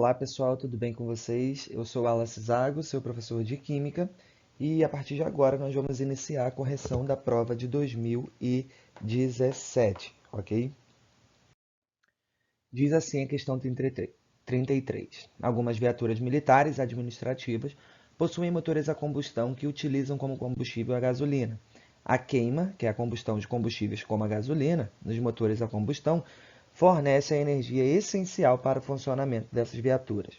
Olá pessoal, tudo bem com vocês? Eu sou Wallace Zago, seu professor de Química, e a partir de agora nós vamos iniciar a correção da prova de 2017, ok? Diz assim a questão 33. Algumas viaturas militares administrativas possuem motores a combustão que utilizam como combustível a gasolina. A queima, que é a combustão de combustíveis como a gasolina, nos motores a combustão, fornece a energia essencial para o funcionamento dessas viaturas.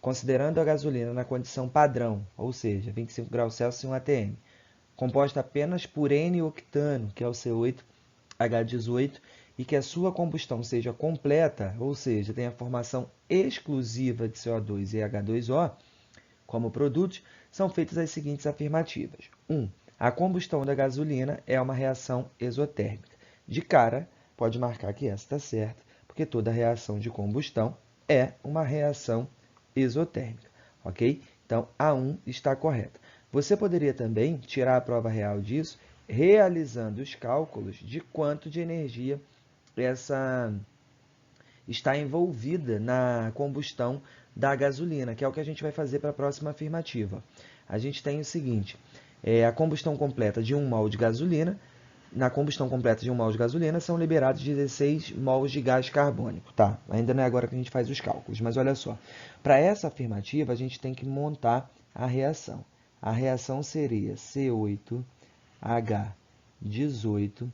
Considerando a gasolina na condição padrão, ou seja, 25 graus Celsius e 1 atm, composta apenas por N-octano, que é o C8H18, e que a sua combustão seja completa, ou seja, tenha formação exclusiva de CO2 e H2O, como produtos, são feitas as seguintes afirmativas. 1. A combustão da gasolina é uma reação exotérmica. De cara, pode marcar que essa está certa, porque toda reação de combustão é uma reação exotérmica, ok? Então, a 1 está correta. Você poderia também tirar a prova real disso, realizando os cálculos de quanto de energia essa está envolvida na combustão da gasolina, que é o que a gente vai fazer para a próxima afirmativa. A gente tem o seguinte, a combustão completa de 1 mol de gasolina, na combustão completa de 1 mol de gasolina são liberados 16 mols de gás carbônico. Tá, ainda não é agora que a gente faz os cálculos, mas olha só. Para essa afirmativa, a gente tem que montar a reação. A reação seria C8H18.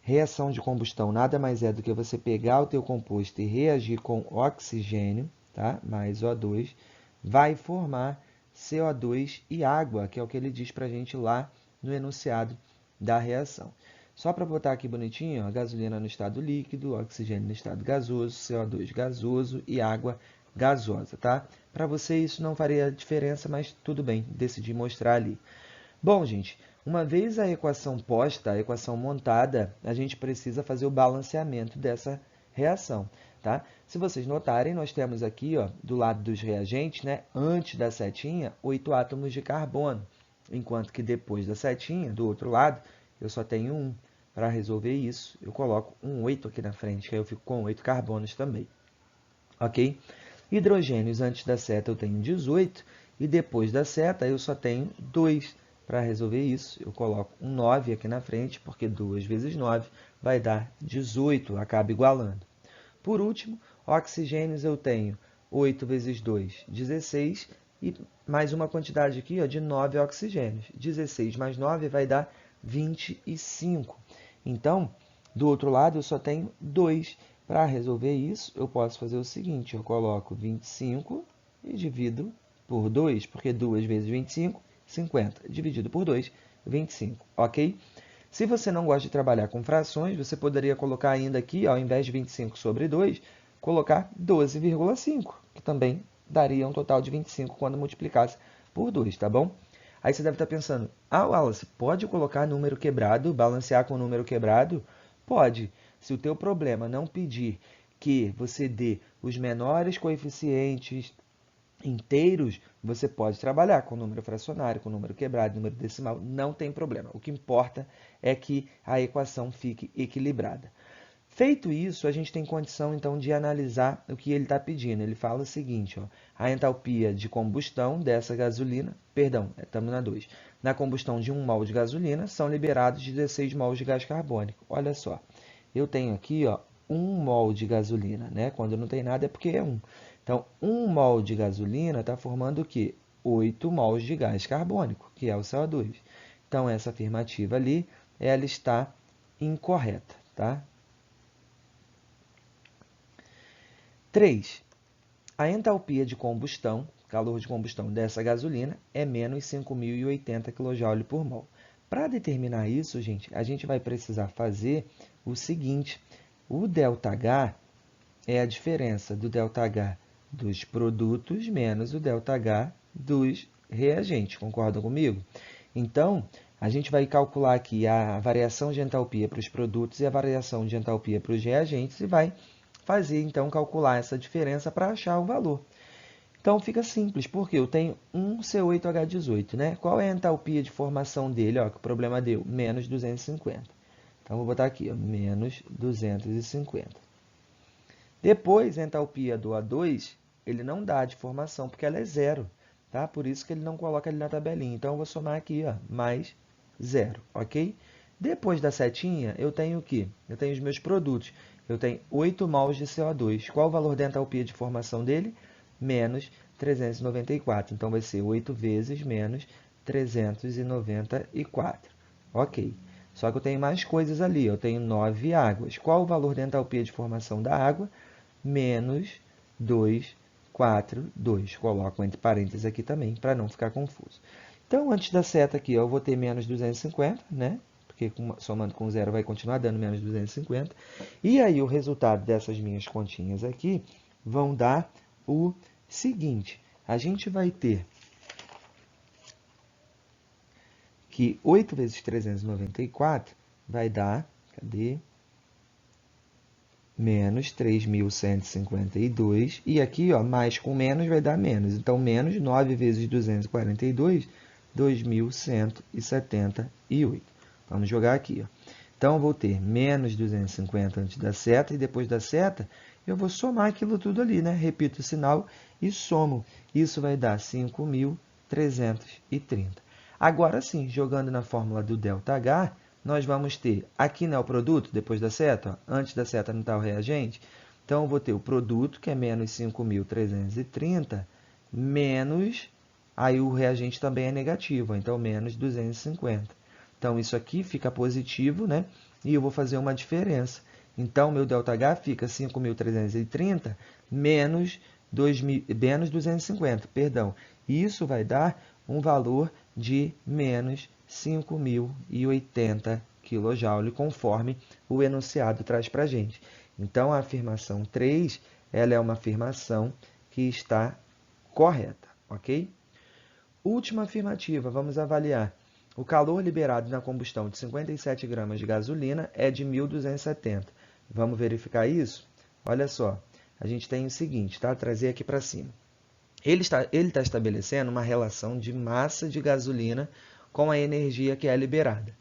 Reação de combustão nada mais é do que você pegar o teu composto e reagir com oxigênio, tá? Mais O2, vai formar CO2 e água, que é o que ele diz para a gente lá no enunciado da reação. Só para botar aqui bonitinho, a gasolina no estado líquido, oxigênio no estado gasoso, CO2 gasoso e água gasosa, tá? Para você isso não faria diferença, mas tudo bem, decidi mostrar ali. Bom, gente, uma vez a equação posta, a equação montada, a gente precisa fazer o balanceamento dessa reação, tá? Se vocês notarem, nós temos aqui, ó, do lado dos reagentes, né, antes da setinha, 8 átomos de carbono, enquanto que depois da setinha, do outro lado, eu só tenho 1. Para resolver isso, eu coloco um 8 aqui na frente, que aí eu fico com 8 carbonos também, ok? Hidrogênios antes da seta eu tenho 18, e depois da seta eu só tenho 2. Para resolver isso, eu coloco um 9 aqui na frente, porque 2 vezes 9 vai dar 18, acaba igualando. Por último, oxigênios eu tenho 8 vezes 2, 16, e mais uma quantidade aqui ó, de 9 oxigênios. 16 mais 9 vai dar 25. Então, do outro lado, eu só tenho 2. Para resolver isso, eu posso fazer o seguinte, eu coloco 25 e divido por 2, porque 2 vezes 25, 50. Dividido por 2, 25, ok? Se você não gosta de trabalhar com frações, você poderia colocar ainda aqui, ao invés de 25 sobre 2, colocar 12,5, que também daria um total de 25 quando multiplicasse por 2, tá bom? Aí você deve estar pensando, Wallace, pode colocar número quebrado, balancear com número quebrado? Pode. Se o teu problema não pedir que você dê os menores coeficientes inteiros, você pode trabalhar com número fracionário, com número quebrado, número decimal, não tem problema. O que importa é que a equação fique equilibrada. Feito isso, a gente tem condição, então, de analisar o que ele está pedindo. Ele fala o seguinte, ó, a entalpia de combustão dessa gasolina, perdão, estamos na 2, na combustão de 1 mol de gasolina, são liberados 16 mols de gás carbônico. Olha só, eu tenho aqui ó, 1 mol de gasolina, né? Quando não tem nada é porque é 1. Então, 1 mol de gasolina está formando o quê? 8 mols de gás carbônico, que é o CO2. Então, essa afirmativa ali, ela está incorreta, tá? 3. A entalpia de combustão, calor de combustão dessa gasolina, é menos 5.080 kJ por mol. Para determinar isso, gente, a gente vai precisar fazer o seguinte. O ΔH é a diferença do ΔH dos produtos menos o ΔH dos reagentes. Concordam comigo? Então, a gente vai calcular aqui a variação de entalpia para os produtos e a variação de entalpia para os reagentes e vai fazer, então, calcular essa diferença para achar o valor. Então, fica simples, porque eu tenho um C8H18, né? Qual é a entalpia de formação dele? Ó, que o problema deu? Menos 250. Então, vou botar aqui, ó, menos 250. Depois, a entalpia do A2 ele não dá de formação, porque ela é zero, tá? Por isso que ele não coloca ali na tabelinha. Então, eu vou somar aqui, ó, mais zero, ok? Depois da setinha, eu tenho o quê? Eu tenho os meus produtos. Eu tenho 8 mols de CO2. Qual o valor da entalpia de formação dele? Menos 394. Então, vai ser 8 vezes menos 394. Ok. Só que eu tenho mais coisas ali. Eu tenho 9 águas. Qual o valor da entalpia de formação da água? Menos 242. Coloco entre parênteses aqui também, para não ficar confuso. Então, antes da seta aqui, eu vou ter menos 250, né? Porque somando com zero vai continuar dando menos 250. E aí, o resultado dessas minhas continhas aqui vão dar o seguinte. A gente vai ter que 8 vezes 394 vai dar, cadê? Menos 3.152. E aqui, ó, mais com menos vai dar menos. Então, menos 9 vezes 242, 2.178. Vamos jogar aqui, ó. Então, eu vou ter menos 250 antes da seta, e depois da seta, eu vou somar aquilo tudo ali, né? Repito o sinal e somo. Isso vai dar 5.330. Agora sim, jogando na fórmula do ΔH, nós vamos ter aqui, né, o produto, depois da seta, ó, antes da seta não está o reagente. Então, eu vou ter o produto, que é menos 5.330, menos, aí o reagente também é negativo, então menos 250. Então, isso aqui fica positivo, né? E eu vou fazer uma diferença. Então, meu ΔH fica 5.330 menos 250, perdão. Isso vai dar um valor de menos 5.080 kJ, conforme o enunciado traz para a gente. Então, a afirmação 3, ela é uma afirmação que está correta, ok? Última afirmativa, vamos avaliar. O calor liberado na combustão de 57 gramas de gasolina é de 1.270. Vamos verificar isso? Olha só, a gente tem o seguinte, tá? Trazer aqui para cima. Ele está estabelecendo uma relação de massa de gasolina com a energia que é liberada.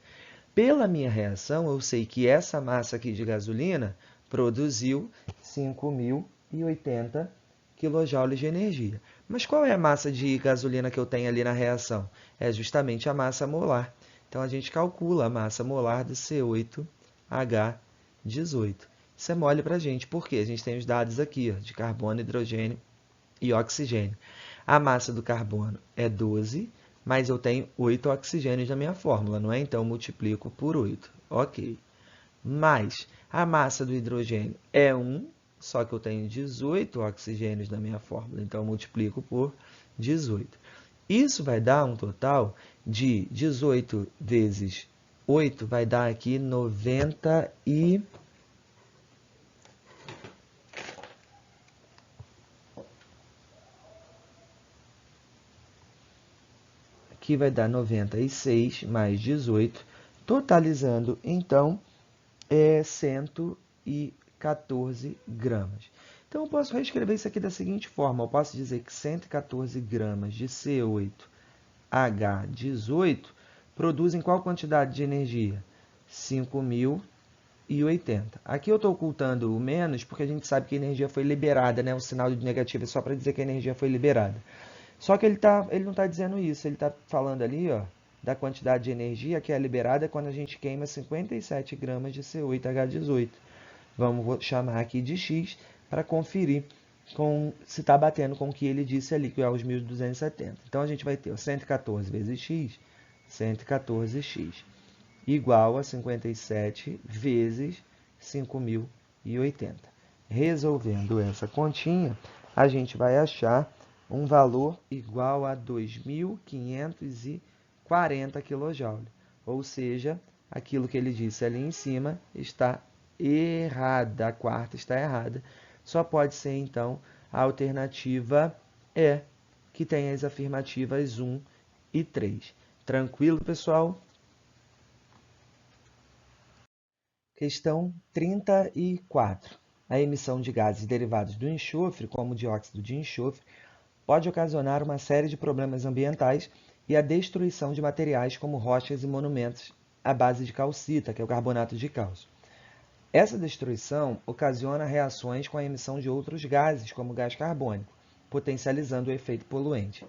Pela minha reação, eu sei que essa massa aqui de gasolina produziu 5.080 kJ de energia. Mas qual é a massa de gasolina que eu tenho ali na reação? É justamente a massa molar. Então, a gente calcula a massa molar do C8H18. Isso é mole para a gente, porque a gente tem os dados aqui, ó, de carbono, hidrogênio e oxigênio. A massa do carbono é 12, mas eu tenho 8 oxigênios na minha fórmula, não é? Então, eu multiplico por 8. Ok. Mais a massa do hidrogênio é 1, só que eu tenho 18 oxigênios na minha fórmula, então eu multiplico por 18. Isso vai dar um total de 18 vezes 8, vai dar aqui 90 e... Aqui vai dar 96 mais 18, totalizando, então, 114 gramas. Então, eu posso reescrever isso aqui da seguinte forma. Eu posso dizer que 114 gramas de C8H18 produzem qual quantidade de energia? 5.080. Aqui eu estou ocultando o menos porque a gente sabe que a energia foi liberada, né? O sinal de negativo é só para dizer que a energia foi liberada. Só que ele não está dizendo isso, ele está falando ali, ó, da quantidade de energia que é liberada quando a gente queima 57 gramas de C8H18. Vamos chamar aqui de X para conferir se está batendo com o que ele disse ali, que é os 1.270. Então, a gente vai ter 114 vezes X, 114X, igual a 57 vezes 5.080. Resolvendo essa continha, a gente vai achar um valor igual a 2.540 kJ. Ou seja, aquilo que ele disse ali em cima está errada, a quarta está errada. Só pode ser, então, a alternativa E, que tem as afirmativas 1 e 3. Tranquilo, pessoal? Questão 34. A emissão de gases derivados do enxofre, como o dióxido de enxofre, pode ocasionar uma série de problemas ambientais e a destruição de materiais como rochas e monumentos à base de calcita, que é o carbonato de cálcio. Essa destruição ocasiona reações com a emissão de outros gases, como o gás carbônico. potencializando o efeito poluente.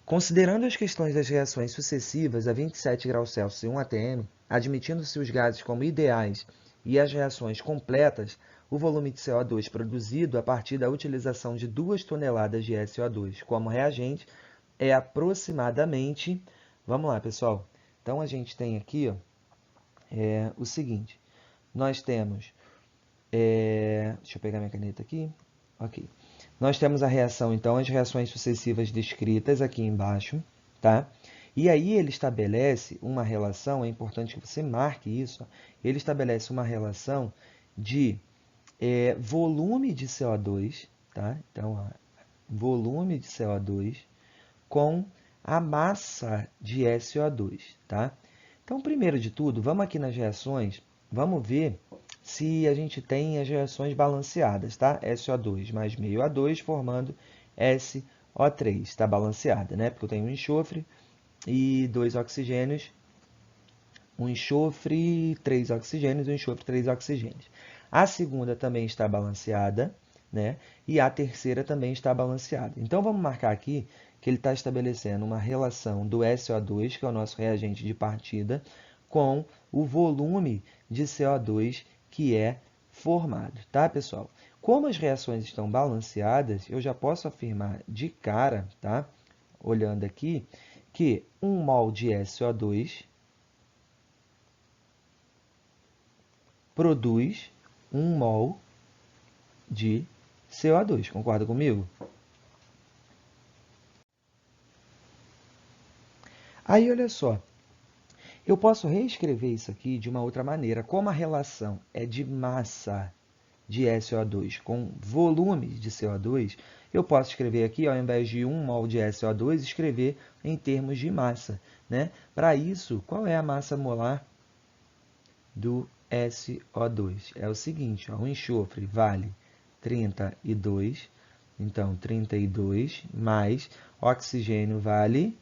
Considerando as questões das reações sucessivas a 27 graus Celsius e 1 atm, admitindo-se os gases como ideais e as reações completas, o volume de CO2 produzido a partir da utilização de 2 toneladas de SO2 como reagente é aproximadamente... Vamos lá, pessoal. Então, a gente tem aqui o seguinte. Nós temos... deixa eu pegar minha caneta aqui. Ok. Nós temos a reação, então, as reações sucessivas descritas aqui embaixo, tá? E aí ele estabelece uma relação, é importante que você marque isso, ele estabelece uma relação de volume de CO2, tá? Então, volume de CO2 com a massa de SO2, tá? Então, primeiro de tudo, vamos aqui nas reações, vamos ver se a gente tem as reações balanceadas, tá? SO2 mais meio A2 formando SO3, está balanceada, né? Porque eu tenho um enxofre e 2 oxigênios, um enxofre, 3 oxigênios, um enxofre, 3 oxigênios. A segunda também está balanceada, né? E a terceira também está balanceada. Então, vamos marcar aqui que ele está estabelecendo uma relação do SO2, que é o nosso reagente de partida, com o volume de CO2 que é formado, tá, pessoal? Como as reações estão balanceadas, eu já posso afirmar de cara, tá? Olhando aqui, que 1 mol de SO2 produz 1 mol de CO2. Concorda comigo? Aí, olha só. Eu posso reescrever isso aqui de uma outra maneira. Como a relação é de massa de SO2 com volume de CO2, eu posso escrever aqui, ao invés de 1 mol de SO2, escrever em termos de massa, né? Para isso, qual é a massa molar do SO2? É o seguinte, ó, o enxofre vale 32, então 32 mais oxigênio vale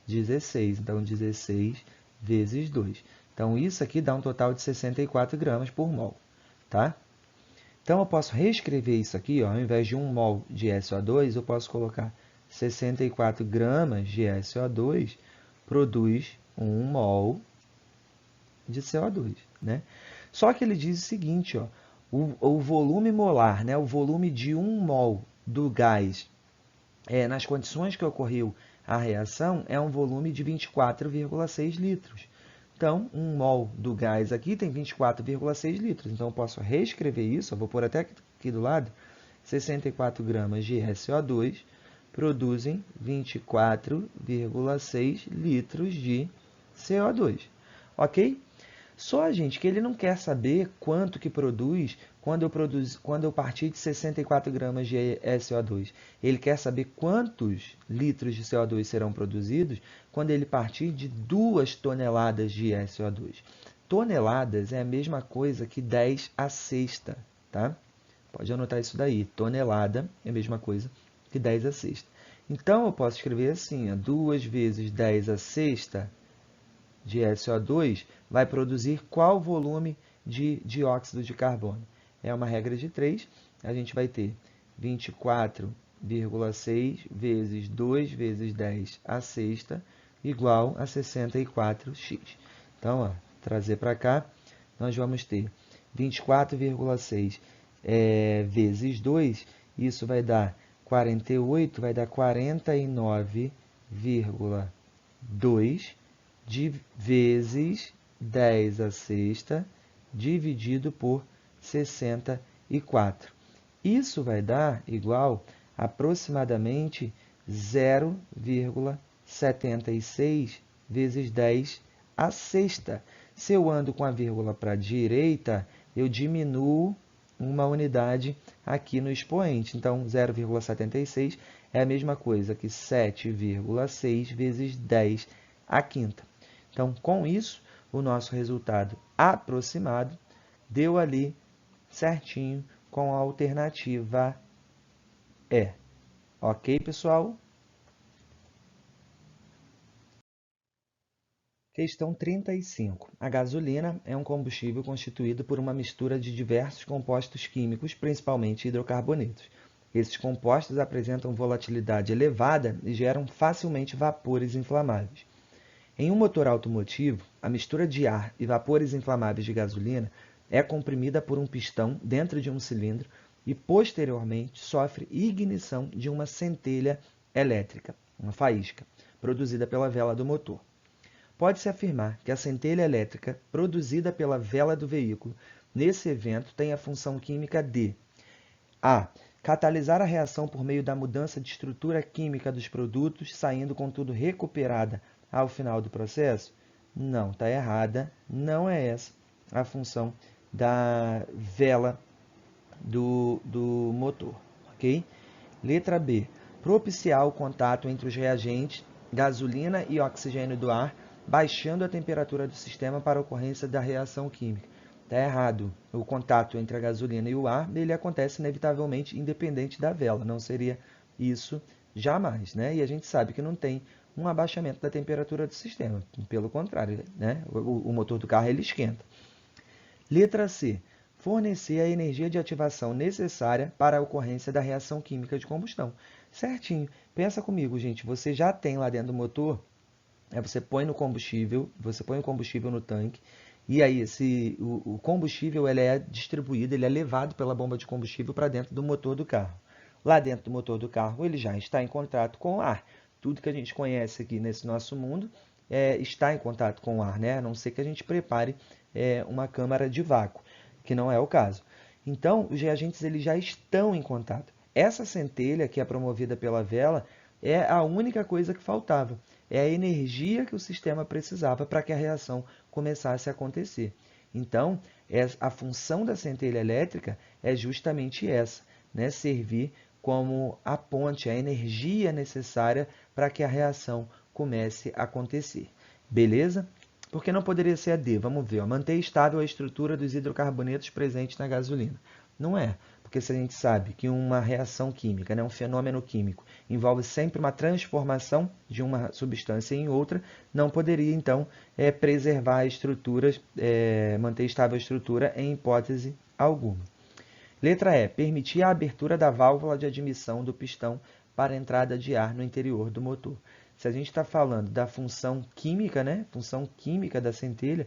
16, então 16 vezes 2. Então, isso aqui dá um total de 64 gramas por mol, tá? Então, eu posso reescrever isso aqui, ó, ao invés de 1 mol de SO2, eu posso colocar 64 gramas de SO2 produz 1 mol de CO2, né? Só que ele diz o seguinte, ó, o volume molar, né, o volume de 1 mol do gás nas condições que ocorreu a reação é um volume de 24,6 litros. Então, 1 mol do gás aqui tem 24,6 litros. Então, eu posso reescrever isso, eu vou pôr até aqui do lado, 64 gramas de SO2 produzem 24,6 litros de CO2. Ok? Só, gente, que ele não quer saber quanto que produz quando eu partir de 64 gramas de SO2. Ele quer saber quantos litros de CO2 serão produzidos quando ele partir de 2 toneladas de SO2. Toneladas é a mesma coisa que 10 a sexta, tá? Pode anotar isso daí. Tonelada é a mesma coisa que 10 a sexta. Então, eu posso escrever assim, 2 vezes 10 a sexta de SO2 vai produzir qual volume de dióxido de carbono? É uma regra de 3, a gente vai ter 24,6 vezes 2 vezes 10 a sexta igual a 64x. Então, ó, trazer para cá, nós vamos ter 24,6 vezes 2, isso vai dar 48, vai dar 49,2 vezes 10 a sexta dividido por 64. Isso vai dar igual aproximadamente 0,76 vezes 10 a sexta. Se eu ando com a vírgula para a direita, eu diminuo uma unidade aqui no expoente. Então, 0,76 é a mesma coisa que 7,6 vezes 10 a quinta. Então, com isso, o nosso resultado aproximado deu ali certinho com a alternativa E. Ok, pessoal? Questão 35. A gasolina é um combustível constituído por uma mistura de diversos compostos químicos, principalmente hidrocarbonetos. Esses compostos apresentam volatilidade elevada e geram facilmente vapores inflamáveis. Em um motor automotivo, a mistura de ar e vapores inflamáveis de gasolina é comprimida por um pistão dentro de um cilindro e, posteriormente, sofre ignição de uma centelha elétrica, uma faísca, produzida pela vela do motor. Pode-se afirmar que a centelha elétrica produzida pela vela do veículo, nesse evento, tem a função química de a. Catalisar a reação por meio da mudança de estrutura química dos produtos, saindo, contudo, recuperada ao final do processo? Não, está errada. Não é essa a função da vela do motor, ok? Letra B. Propiciar o contato entre os reagentes, gasolina e oxigênio do ar, baixando a temperatura do sistema para a ocorrência da reação química. Está errado. O contato entre a gasolina e o ar, ele acontece inevitavelmente independente da vela. Não seria isso jamais, né? E a gente sabe que não tem um abaixamento da temperatura do sistema. Pelo contrário, né? O motor do carro ele esquenta. Letra C. Fornecer a energia de ativação necessária para a ocorrência da reação química de combustão. Certinho. Pensa comigo, gente. Você já tem lá dentro do motor, você põe o combustível no tanque, e aí o combustível ele é distribuído, ele é levado pela bomba de combustível para dentro do motor do carro. Lá dentro do motor do carro ele já está em contato com o ar. Tudo que a gente conhece aqui nesse nosso mundo está em contato com o ar, né? A não ser que a gente prepare uma câmara de vácuo, que não é o caso. Então, os reagentes eles já estão em contato. Essa centelha que é promovida pela vela é a única coisa que faltava. É a energia que o sistema precisava para que a reação começasse a acontecer. Então, a função da centelha elétrica é justamente essa, né? Servir como a ponte, a energia necessária para que a reação comece a acontecer. Beleza? Por que não poderia ser a D? Vamos ver. Ó. Manter estável a estrutura dos hidrocarbonetos presentes na gasolina. Não é, porque se a gente sabe que uma reação química, né, um fenômeno químico, envolve sempre uma transformação de uma substância em outra, não poderia, então, preservar estruturas, manter estável a estrutura em hipótese alguma. Letra E. Permitir a abertura da válvula de admissão do pistão para a entrada de ar no interior do motor. Se a gente está falando da função química, né? Função química da centelha,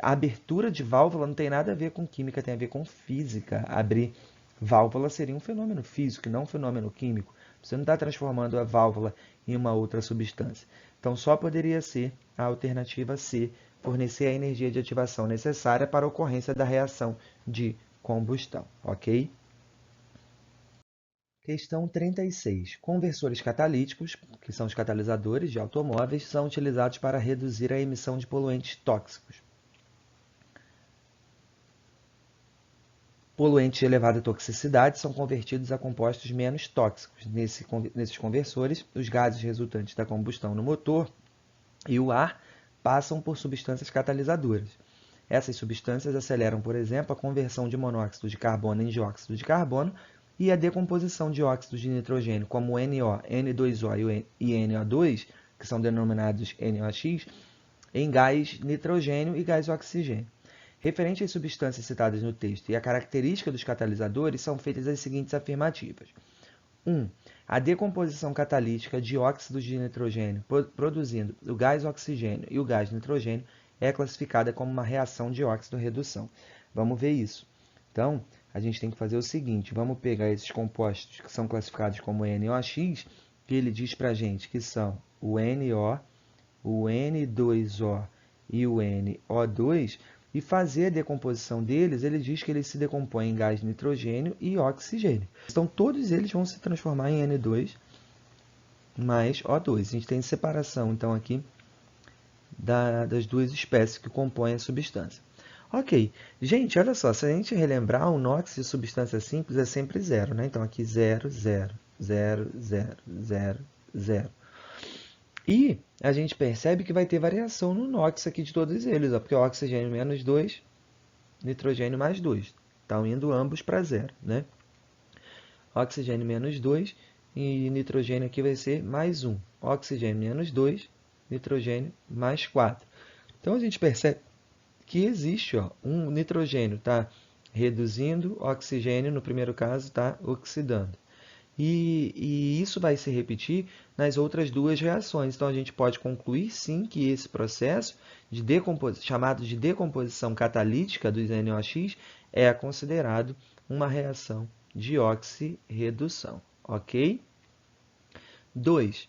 a abertura de válvula não tem nada a ver com química, tem a ver com física. Abrir válvula seria um fenômeno físico, não um fenômeno químico. Você não está transformando a válvula em uma outra substância. Então, só poderia ser a alternativa C, fornecer a energia de ativação necessária para a ocorrência da reação de combustão, ok? Questão 36. Conversores catalíticos, que são os catalisadores de automóveis, são utilizados para reduzir a emissão de poluentes tóxicos. Poluentes de elevada toxicidade são convertidos a compostos menos tóxicos. Nesses conversores, os gases resultantes da combustão no motor e o ar passam por substâncias catalisadoras. Essas substâncias aceleram, por exemplo, a conversão de monóxido de carbono em dióxido de carbono e a decomposição de óxidos de nitrogênio, como o NO, N2O e NO2, que são denominados NOx, em gás nitrogênio e gás oxigênio. Referente às substâncias citadas no texto e a característica dos catalisadores, são feitas as seguintes afirmativas. 1. A decomposição catalítica de óxidos de nitrogênio, produzindo o gás oxigênio e o gás nitrogênio, é classificada como uma reação de óxido-redução. Vamos ver isso. Então, a gente tem que fazer o seguinte, vamos pegar esses compostos que são classificados como NOx, que ele diz para a gente que são o NO, o N2O e o NO2, e fazer a decomposição deles, ele diz que eles se decompõem em gás nitrogênio e oxigênio. Então, todos eles vão se transformar em N2 mais O2. A gente tem separação, então, aqui das duas espécies que compõem a substância. Ok, gente, olha só, se a gente relembrar, o NOx de substância simples é sempre zero, né? Então, aqui 0, 0, 0, 0, 0, 0. E a gente percebe que vai ter variação no NOx aqui de todos eles, ó, porque o oxigênio menos 2, nitrogênio mais 2. Estão indo ambos para zero, né? Oxigênio menos 2 e nitrogênio aqui vai ser mais 1. Oxigênio menos 2, nitrogênio mais 4. Então, a gente percebe que existe um nitrogênio está reduzindo, oxigênio, no primeiro caso, está oxidando. E isso vai se repetir nas outras duas reações. Então, a gente pode concluir, sim, que esse processo chamado de decomposição catalítica dos NOx é considerado uma reação de oxirredução, ok? 2.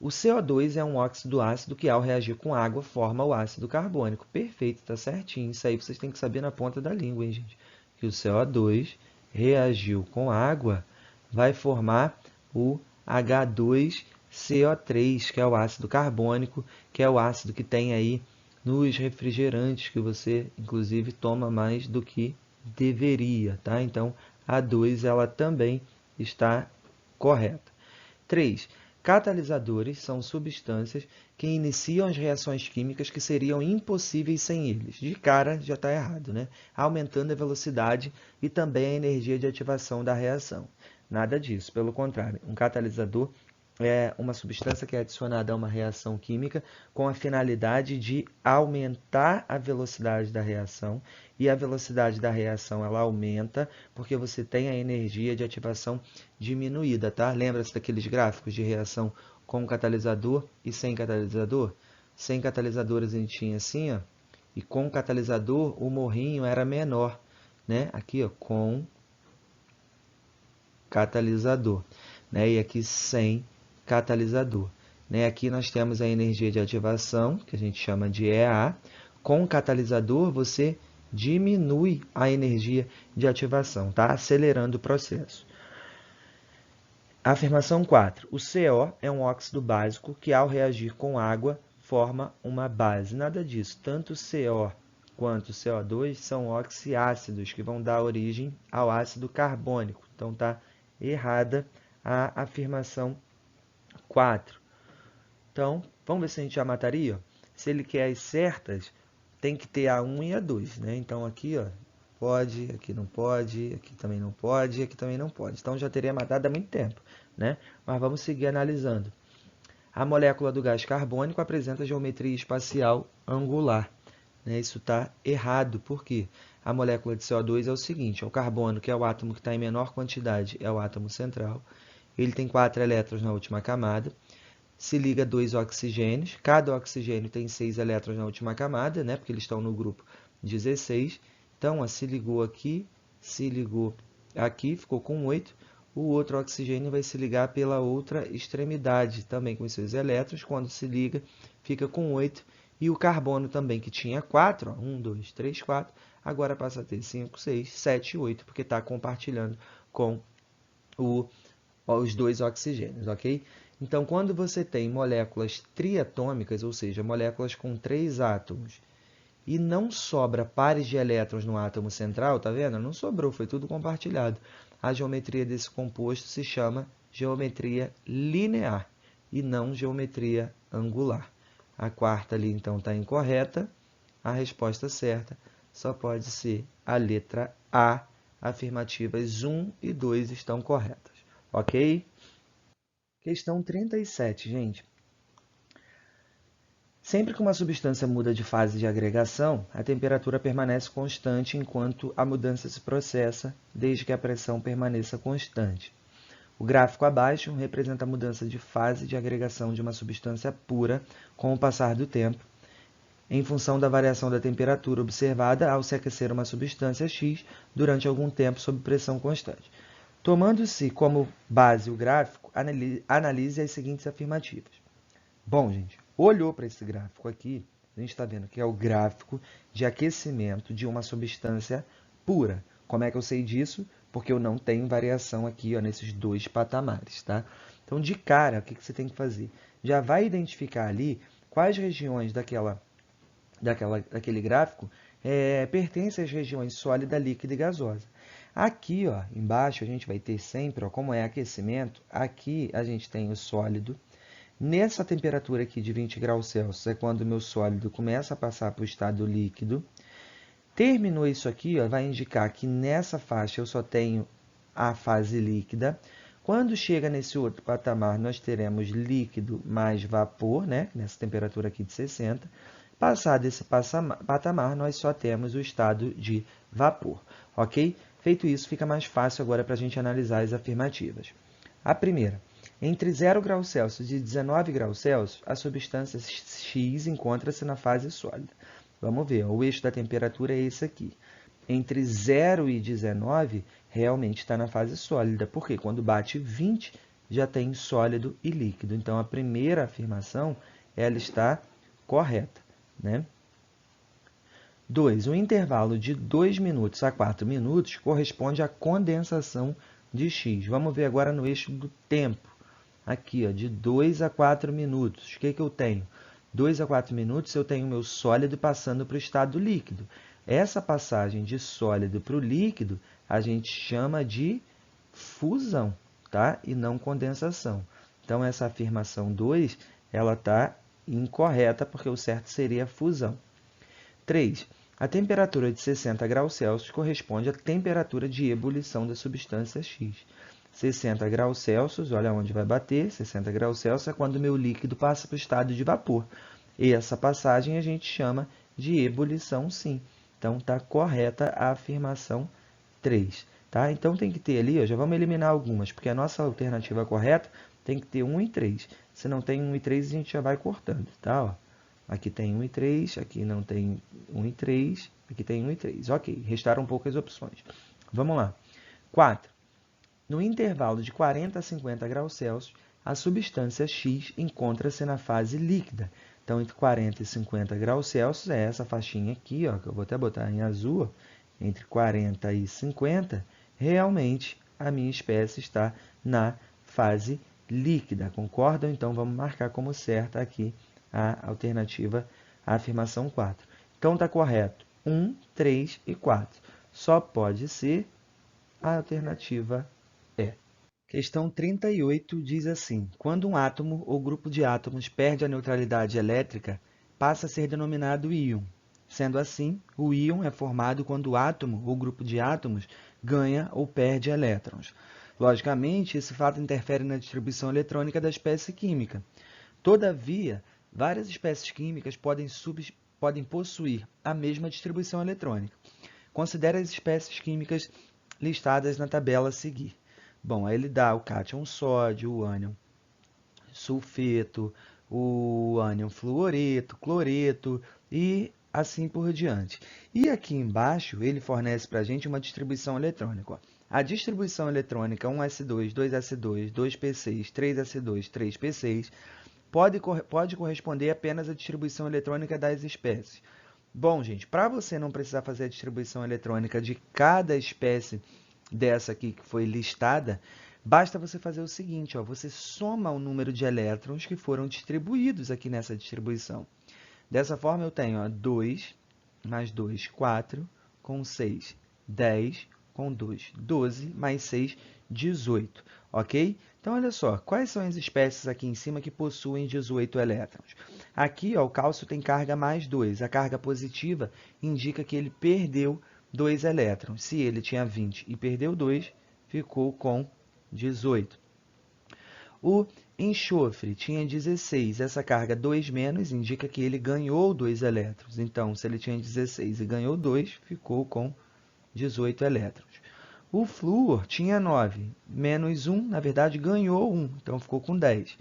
O CO2 é um óxido ácido que, ao reagir com água, forma o ácido carbônico. Perfeito, tá certinho. Isso aí vocês têm que saber na ponta da língua, hein, gente? Que o CO2 reagiu com água, vai formar o H2CO3, que é o ácido carbônico, que é o ácido que tem aí nos refrigerantes, que você, inclusive, toma mais do que deveria, tá? Então, a 2 ela também está correta. 3. Catalisadores são substâncias que iniciam as reações químicas que seriam impossíveis sem eles. De cara, já está errado, né? Aumentando a velocidade e também a energia de ativação da reação. Nada disso, pelo contrário. Um catalisador é uma substância que é adicionada a uma reação química com a finalidade de aumentar a velocidade da reação, e a velocidade da reação ela aumenta porque você tem a energia de ativação diminuída, tá? Lembra-se daqueles gráficos de reação com catalisador e sem catalisador? Sem catalisadores a gente tinha assim, ó, e com catalisador o morrinho era menor, né? Aqui, ó, com catalisador, né? E aqui sem catalisador, né? Aqui nós temos a energia de ativação, que a gente chama de EA. Com catalisador, você diminui a energia de ativação, tá? Acelerando o processo. Afirmação 4. O CO é um óxido básico que, ao reagir com água, forma uma base. Nada disso. Tanto o CO quanto o CO2 são oxiácidos que vão dar origem ao ácido carbônico. Então, está errada a afirmação 4. Então, vamos ver se a gente já mataria. Se ele quer as certas, tem que ter a 1 e a 2, né? Então, aqui, ó, pode, aqui não pode, aqui também não pode, aqui também não pode. Então, já teria matado há muito tempo, né? Mas vamos seguir analisando. A molécula do gás carbônico apresenta geometria espacial angular, né? Isso está errado, por quê? A molécula de CO2 é o seguinte, é o carbono, que é o átomo que está em menor quantidade, é o átomo central. Ele tem 4 elétrons na última camada. Se liga 2 oxigênios, cada oxigênio tem 6 elétrons na última camada, né? Porque eles estão no grupo 16. Então, ó, se ligou aqui, ficou com 8. O outro oxigênio vai se ligar pela outra extremidade, também com os seus elétrons. Quando se liga, fica com 8. E o carbono também, que tinha 4, 1, 2, 3, 4, agora passa a ter 5, 6, 7 e 8, porque está compartilhando com os 2 oxigênios, ok? Então, quando você tem moléculas triatômicas, ou seja, moléculas com 3 átomos, e não sobra pares de elétrons no átomo central, tá vendo? Não sobrou, foi tudo compartilhado. A geometria desse composto se chama geometria linear e não geometria angular. A quarta ali, então, está incorreta. A resposta certa só pode ser a letra A. Afirmativas 1 e 2 estão corretas, ok? Questão 37, gente. Sempre que uma substância muda de fase de agregação, a temperatura permanece constante enquanto a mudança se processa, desde que a pressão permaneça constante. O gráfico abaixo representa a mudança de fase de agregação de uma substância pura com o passar do tempo, em função da variação da temperatura observada ao se aquecer uma substância X durante algum tempo sob pressão constante. Tomando-se como base o gráfico, analise as seguintes afirmativas. Bom, gente, olhou para esse gráfico aqui, a gente está vendo que é o gráfico de aquecimento de uma substância pura. Como é que eu sei disso? Porque eu não tenho variação aqui, ó, nesses 2 patamares, tá? Então, de cara, o que você tem que fazer? Já vai identificar ali quais regiões daquele gráfico pertencem às regiões sólida, líquida e gasosa. Aqui, ó, embaixo, a gente vai ter sempre, ó, como é aquecimento, aqui a gente tem o sólido. Nessa temperatura aqui de 20 graus Celsius é quando o meu sólido começa a passar para o estado líquido. Terminou isso aqui, ó, vai indicar que nessa faixa eu só tenho a fase líquida. Quando chega nesse outro patamar, nós teremos líquido mais vapor, né? Nessa temperatura aqui de 60. Passado esse patamar, nós só temos o estado de vapor, ok? Feito isso, fica mais fácil agora para a gente analisar as afirmativas. A primeira, entre 0 graus Celsius e 19 graus Celsius, a substância X encontra-se na fase sólida. Vamos ver, o eixo da temperatura é esse aqui. Entre 0 e 19, realmente está na fase sólida, porque quando bate 20, já tem sólido e líquido. Então, a primeira afirmação, ela está correta, né? 2. O intervalo de 2 minutos a 4 minutos corresponde à condensação de X. Vamos ver agora no eixo do tempo. Aqui, ó, de 2 a 4 minutos. O que eu tenho? 2 a 4 minutos eu tenho o meu sólido passando para o estado líquido. Essa passagem de sólido para o líquido a gente chama de fusão, tá? E não condensação. Então, essa afirmação 2, ela está incorreta, porque o certo seria fusão. 3. A temperatura de 60 graus Celsius corresponde à temperatura de ebulição da substância X. 60 graus Celsius, olha onde vai bater, 60 graus Celsius é quando o meu líquido passa para o estado de vapor. E essa passagem a gente chama de ebulição, sim. Então, está correta a afirmação 3. Tá? Então, tem que ter ali, ó, já vamos eliminar algumas, porque a nossa alternativa correta tem que ter 1 e 3. Se não tem 1 e 3, a gente já vai cortando. Tá? Ó. Aqui tem 1 e 3, aqui não tem 1 e 3, aqui tem 1 e 3. Ok, restaram poucas opções. Vamos lá. 4. No intervalo de 40 a 50 graus Celsius, a substância X encontra-se na fase líquida. Então, entre 40 e 50 graus Celsius, é essa faixinha aqui, ó, que eu vou até botar em azul, ó, entre 40 e 50, realmente a minha espécie está na fase líquida. Concordam? Então, vamos marcar como certa aqui a alternativa, a afirmação 4. Então, está correto 1, 3 e 4. Só pode ser a alternativa E. Questão 38 diz assim: quando um átomo ou grupo de átomos perde a neutralidade elétrica, passa a ser denominado íon. Sendo assim, o íon é formado quando o átomo ou grupo de átomos ganha ou perde elétrons. Logicamente, esse fato interfere na distribuição eletrônica da espécie química. Todavia, várias espécies químicas podem possuir a mesma distribuição eletrônica. Considere as espécies químicas listadas na tabela a seguir. Bom, aí ele dá o cátion sódio, o ânion sulfeto, o ânion fluoreto, cloreto e assim por diante. E aqui embaixo ele fornece para a gente uma distribuição eletrônica. Ó. A distribuição eletrônica 1s2, 2s2, 2p6, 3s2, 3p6 pode corresponder apenas à distribuição eletrônica das espécies. Bom, gente, para você não precisar fazer a distribuição eletrônica de cada espécie dessa aqui que foi listada, basta você fazer o seguinte, ó, você soma o número de elétrons que foram distribuídos aqui nessa distribuição. Dessa forma, eu tenho ó, 2 mais 2, 4, com 6, 10, com 2, 12, mais 6, 18, ok? Então, olha só, quais são as espécies aqui em cima que possuem 18 elétrons? Aqui, ó, o cálcio tem carga mais 2. A carga positiva indica que ele perdeu 2 elétrons. Se ele tinha 20 e perdeu 2, ficou com 18. O enxofre tinha 16. Essa carga 2 menos indica que ele ganhou 2 elétrons. Então, se ele tinha 16 e ganhou 2, ficou com 18 elétrons. O flúor tinha 9, menos 1, na verdade, ganhou 1, então ficou com 10.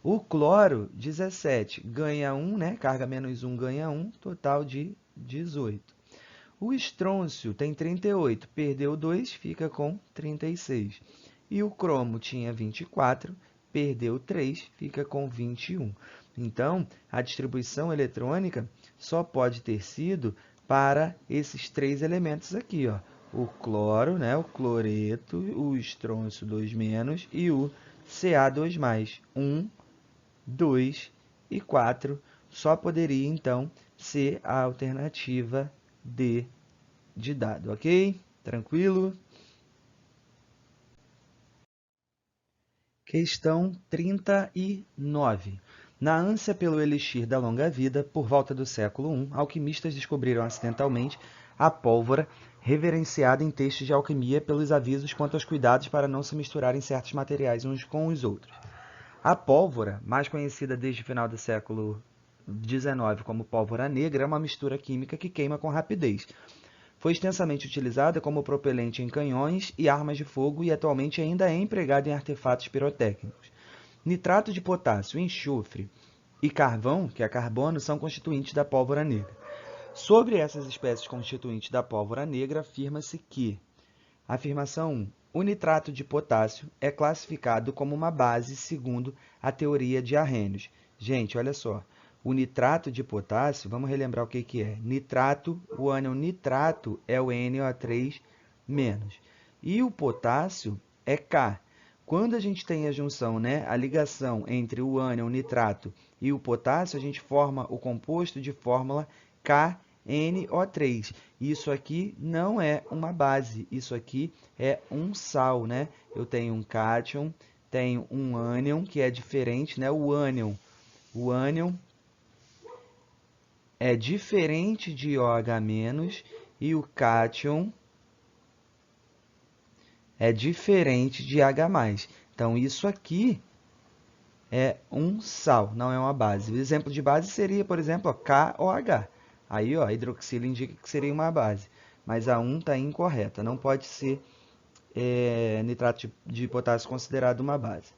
O cloro, 17, ganha 1, né? Carga menos 1 ganha 1, total de 18. O estrôncio tem 38, perdeu 2, fica com 36. E o cromo tinha 24, perdeu 3, fica com 21. Então, a distribuição eletrônica só pode ter sido para esses 3 elementos aqui, ó. O cloro, né, o cloreto, o estrôncio 2- e o Ca2+. 1, 2 e 4 só poderia, então, ser a alternativa D de dado, ok? Tranquilo? Questão 39. Na ânsia pelo elixir da longa vida, por volta do século I, alquimistas descobriram acidentalmente a pólvora, reverenciada em textos de alquimia pelos avisos quanto aos cuidados para não se misturarem certos materiais uns com os outros. A pólvora, mais conhecida desde o final do século XIX como pólvora negra, é uma mistura química que queima com rapidez. Foi extensamente utilizada como propelente em canhões e armas de fogo e atualmente ainda é empregada em artefatos pirotécnicos. Nitrato de potássio, enxofre e carvão, que é carbono, são constituintes da pólvora negra. Sobre essas espécies constituintes da pólvora negra, afirma-se que: afirmação 1. O nitrato de potássio é classificado como uma base segundo a teoria de Arrhenius. Gente, olha só. O nitrato de potássio, vamos relembrar o que é. Nitrato, o ânion nitrato é o NO3-. E o potássio é K. Quando a gente tem a junção, né, a ligação entre o ânion nitrato e o potássio, a gente forma o composto de fórmula KNO3. Isso aqui não é uma base, isso aqui é um sal, né? Eu tenho um cátion, tenho um ânion, que é diferente, né? O ânion é diferente de OH- e o cátion é diferente de H+. Então, isso aqui é um sal, não é uma base. O exemplo de base seria, por exemplo, ó, KOH. Aí, ó, hidroxila indica que seria uma base, mas a 1 está incorreta, não pode ser nitrato de potássio considerado uma base.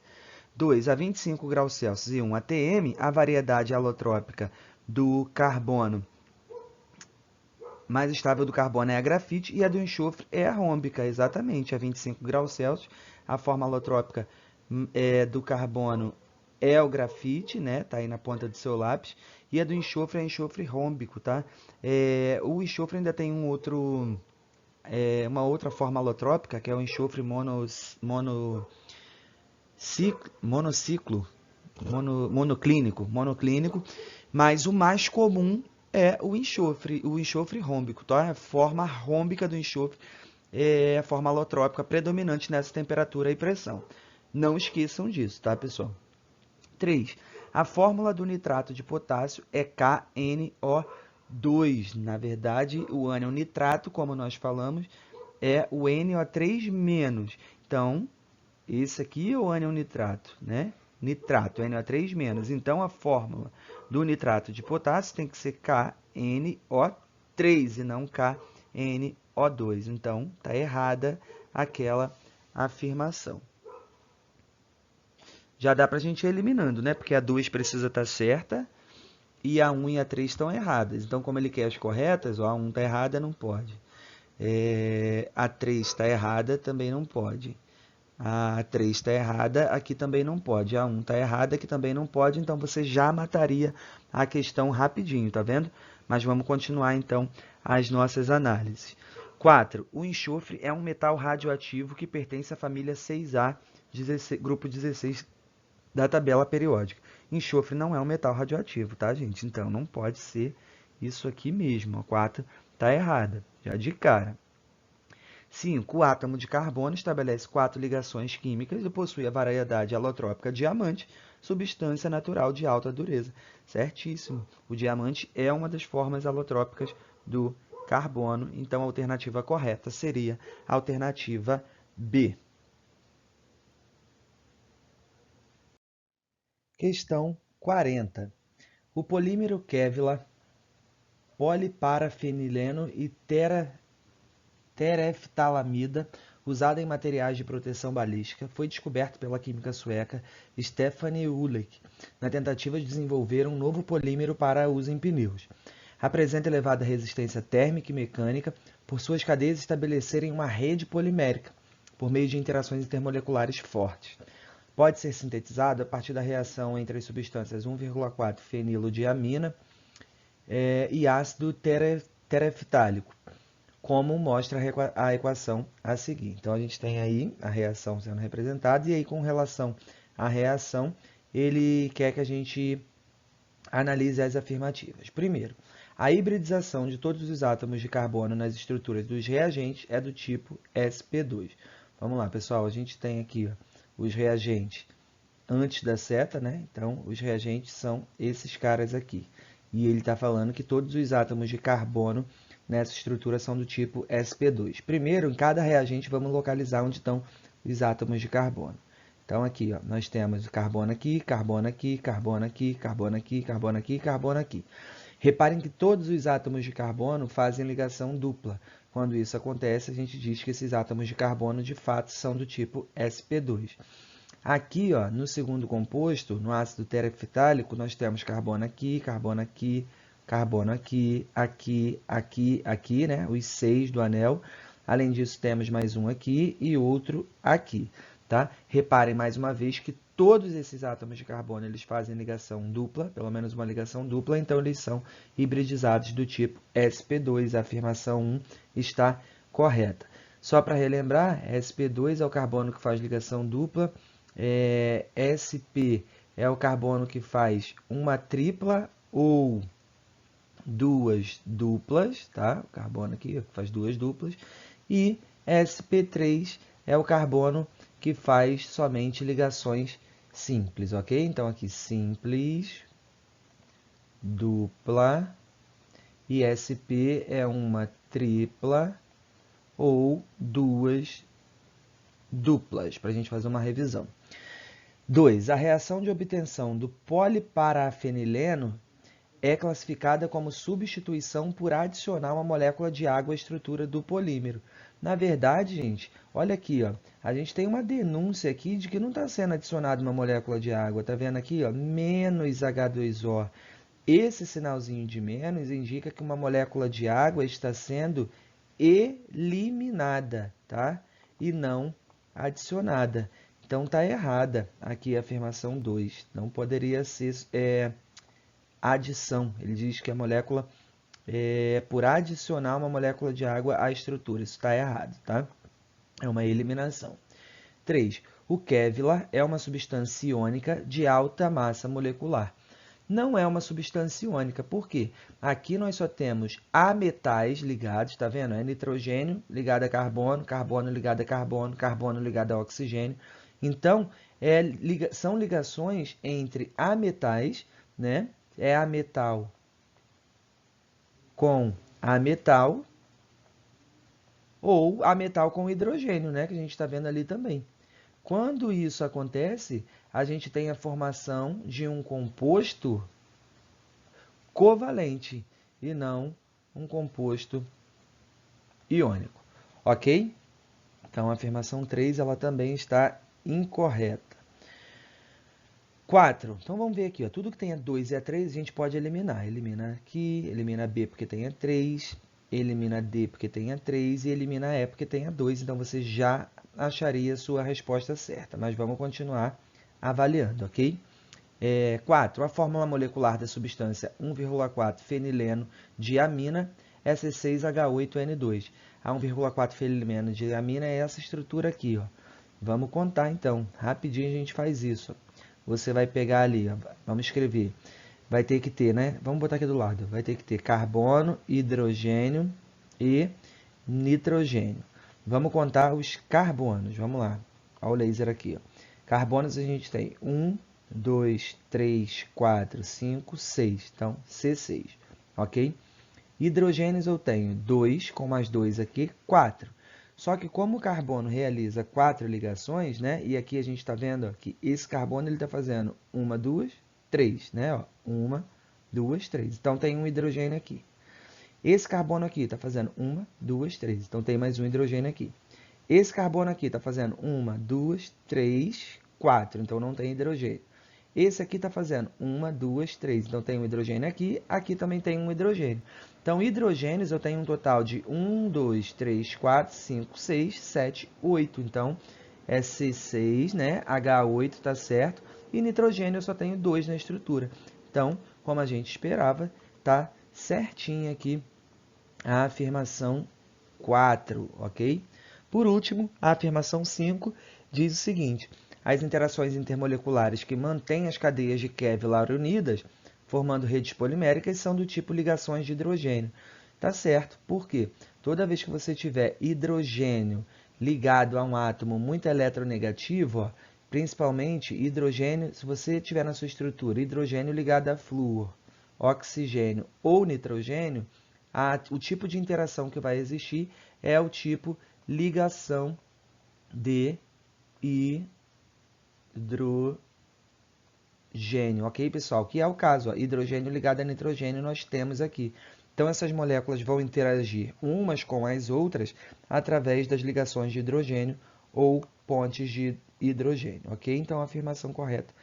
2 a 25 graus Celsius e 1 atm, a variedade alotrópica do carbono mais estável do carbono é a grafite e a do enxofre é a rômbica, exatamente, a 25 graus Celsius. A forma alotrópica do carbono é o grafite, né? Tá aí na ponta do seu lápis. E a do enxofre é enxofre rômbico, tá? O enxofre ainda tem uma outra forma alotrópica, que é o enxofre monoclínico, mas o mais comum é o enxofre rômbico, tá? A forma rômbica do enxofre é a forma alotrópica predominante nessa temperatura e pressão. Não esqueçam disso, tá, pessoal? 3. A fórmula do nitrato de potássio é KNO2. Na verdade, o ânion nitrato, como nós falamos, é o NO3-. Então, esse aqui é o ânion nitrato, né? Nitrato, NO3-. Então, a fórmula do nitrato de potássio tem que ser KNO3 e não KNO2. Então, está errada aquela afirmação. Já dá para a gente ir eliminando, né? Porque a 2 precisa estar certa e a 1 e a 3 estão erradas. Então, como ele quer as corretas, ó, a 1 está errada, não pode. A 3 está errada, também não pode. A 3 está errada, aqui também não pode. A 1 está errada, aqui também não pode. Então, você já mataria a questão rapidinho, tá vendo? Mas vamos continuar, então, as nossas análises. 4. O enxofre é um metal radioativo que pertence à família 6A, grupo 16 da tabela periódica. Enxofre não é um metal radioativo, tá, gente? Então, não pode ser isso aqui mesmo. A 4 está errada, já de cara. 5. O átomo de carbono estabelece 4 ligações químicas e possui a variedade alotrópica diamante, substância natural de alta dureza. Certíssimo. O diamante é uma das formas alotrópicas do carbono, então a alternativa correta seria a alternativa B. Questão 40. O polímero Kevlar, poliparafenileno e tereftalamida, usado em materiais de proteção balística, foi descoberto pela química sueca Stefanie Ullrich, na tentativa de desenvolver um novo polímero para uso em pneus. Apresenta elevada resistência térmica e mecânica por suas cadeias estabelecerem uma rede polimérica, por meio de interações intermoleculares fortes. Pode ser sintetizado a partir da reação entre as substâncias 1,4 fenilodiamina e ácido tereftálico, como mostra a equação a seguir. Então, a gente tem aí a reação sendo representada, e aí, com relação à reação, ele quer que a gente analise as afirmativas. Primeiro, a hibridização de todos os átomos de carbono nas estruturas dos reagentes é do tipo sp2. Vamos lá, pessoal, a gente tem aqui os reagentes antes da seta, né? Então, os reagentes são esses caras aqui. E ele está falando que todos os átomos de carbono nessa estrutura são do tipo sp2. Primeiro, em cada reagente, vamos localizar onde estão os átomos de carbono. Então, aqui, ó, nós temos carbono aqui, carbono aqui, carbono aqui, carbono aqui, carbono aqui, carbono aqui. Reparem que todos os átomos de carbono fazem ligação dupla. Quando isso acontece, a gente diz que esses átomos de carbono, de fato, são do tipo sp2. Aqui, ó, no segundo composto, no ácido teraftálico, nós temos carbono aqui, carbono aqui, carbono aqui, aqui, aqui, aqui, né? Os 6 do anel. Além disso, temos mais um aqui e outro aqui, tá? Reparem mais uma vez que todos esses átomos de carbono eles fazem ligação dupla, pelo menos uma ligação dupla, então eles são hibridizados do tipo sp2. A afirmação 1 está correta. Só para relembrar, sp2 é o carbono que faz ligação dupla, sp é o carbono que faz uma tripla ou duas duplas, tá? O carbono aqui que faz duas duplas. E sp3 é o carbono que faz somente ligações simples, ok? Então, aqui simples, dupla, e sp é uma tripla ou duas duplas, para a gente fazer uma revisão. 2. A reação de obtenção do poliparafenileno é classificada como substituição por adicionar uma molécula de água à estrutura do polímero. Na verdade, gente, olha aqui, ó, a gente tem uma denúncia aqui de que não está sendo adicionada uma molécula de água. Está vendo aqui, ó, menos H2O. Esse sinalzinho de menos indica que uma molécula de água está sendo eliminada, tá? E não adicionada. Então, está errada aqui a afirmação 2. Não poderia ser adição. Ele diz que a molécula é por adicionar uma molécula de água à estrutura. Isso está errado, tá? É uma eliminação. 3. O Kevlar é uma substância iônica de alta massa molecular. Não é uma substância iônica, por quê? Aqui nós só temos ametais ligados, tá vendo? É nitrogênio ligado a carbono, carbono ligado a carbono, carbono ligado a oxigênio. Então, são ligações entre ametais, né? É ametal com ametal, ou ametal com hidrogênio, né? Que a gente está vendo ali também. Quando isso acontece, a gente tem a formação de um composto covalente e não um composto iônico, ok? Então, a afirmação 3 ela também está incorreta. 4. Então, vamos ver aqui. Ó, tudo que tenha 2 e A3 a gente pode eliminar. Elimina aqui, elimina B porque tem A3, elimina D porque tem A3 e elimina E porque tem A2. Então, você já acharia a sua resposta certa. Mas vamos continuar avaliando, ok? 4. A fórmula molecular da substância 1,4 fenileno de amina é C6H8N2. A 1,4 fenileno de amina é essa estrutura aqui, ó. Vamos contar então. Rapidinho a gente faz isso. Você vai pegar ali, ó, vamos escrever. Vai ter que ter, né? Vamos botar aqui do lado. Vai ter que ter carbono, hidrogênio e nitrogênio. Vamos contar os carbonos. Vamos lá. Olha o laser aqui, ó. Carbonos a gente tem 1, 2, 3, 4, 5, 6. Então, C6, ok? Hidrogênios eu tenho 2, com mais 2 aqui, 4. Só que como o carbono realiza 4 ligações, né? E aqui a gente está vendo ó, que esse carbono está fazendo 1, 2, 3, né? Ó, 1, 2, 3. Então, tem um hidrogênio aqui. Esse carbono aqui está fazendo 1, 2, 3. Então, tem mais um hidrogênio aqui. Esse carbono aqui está fazendo 1, 2, 3, 4. Então, não tem hidrogênio. Esse aqui está fazendo 1, 2, 3. Então, tem um hidrogênio aqui. Aqui também tem um hidrogênio. Então, hidrogênios eu tenho um total de 1, 2, 3, 4, 5, 6, 7, 8. Então, é C6, né? H8, tá certo? E nitrogênio eu só tenho 2 na estrutura. Então, como a gente esperava, tá certinho aqui a afirmação 4, ok? Por último, a afirmação 5 diz o seguinte: as interações intermoleculares que mantêm as cadeias de Kevlar unidas, formando redes poliméricas, são do tipo ligações de hidrogênio. Tá certo, por quê? Toda vez que você tiver hidrogênio ligado a um átomo muito eletronegativo, ó, principalmente hidrogênio, se você tiver na sua estrutura hidrogênio ligado a flúor, oxigênio ou nitrogênio, o tipo de interação que vai existir é o tipo ligação de hidrogênio, hidrogênio, ok, pessoal? Que é o caso, ó, hidrogênio ligado a nitrogênio nós temos aqui. Então, essas moléculas vão interagir umas com as outras através das ligações de hidrogênio ou pontes de hidrogênio, ok? Então, a afirmação correta,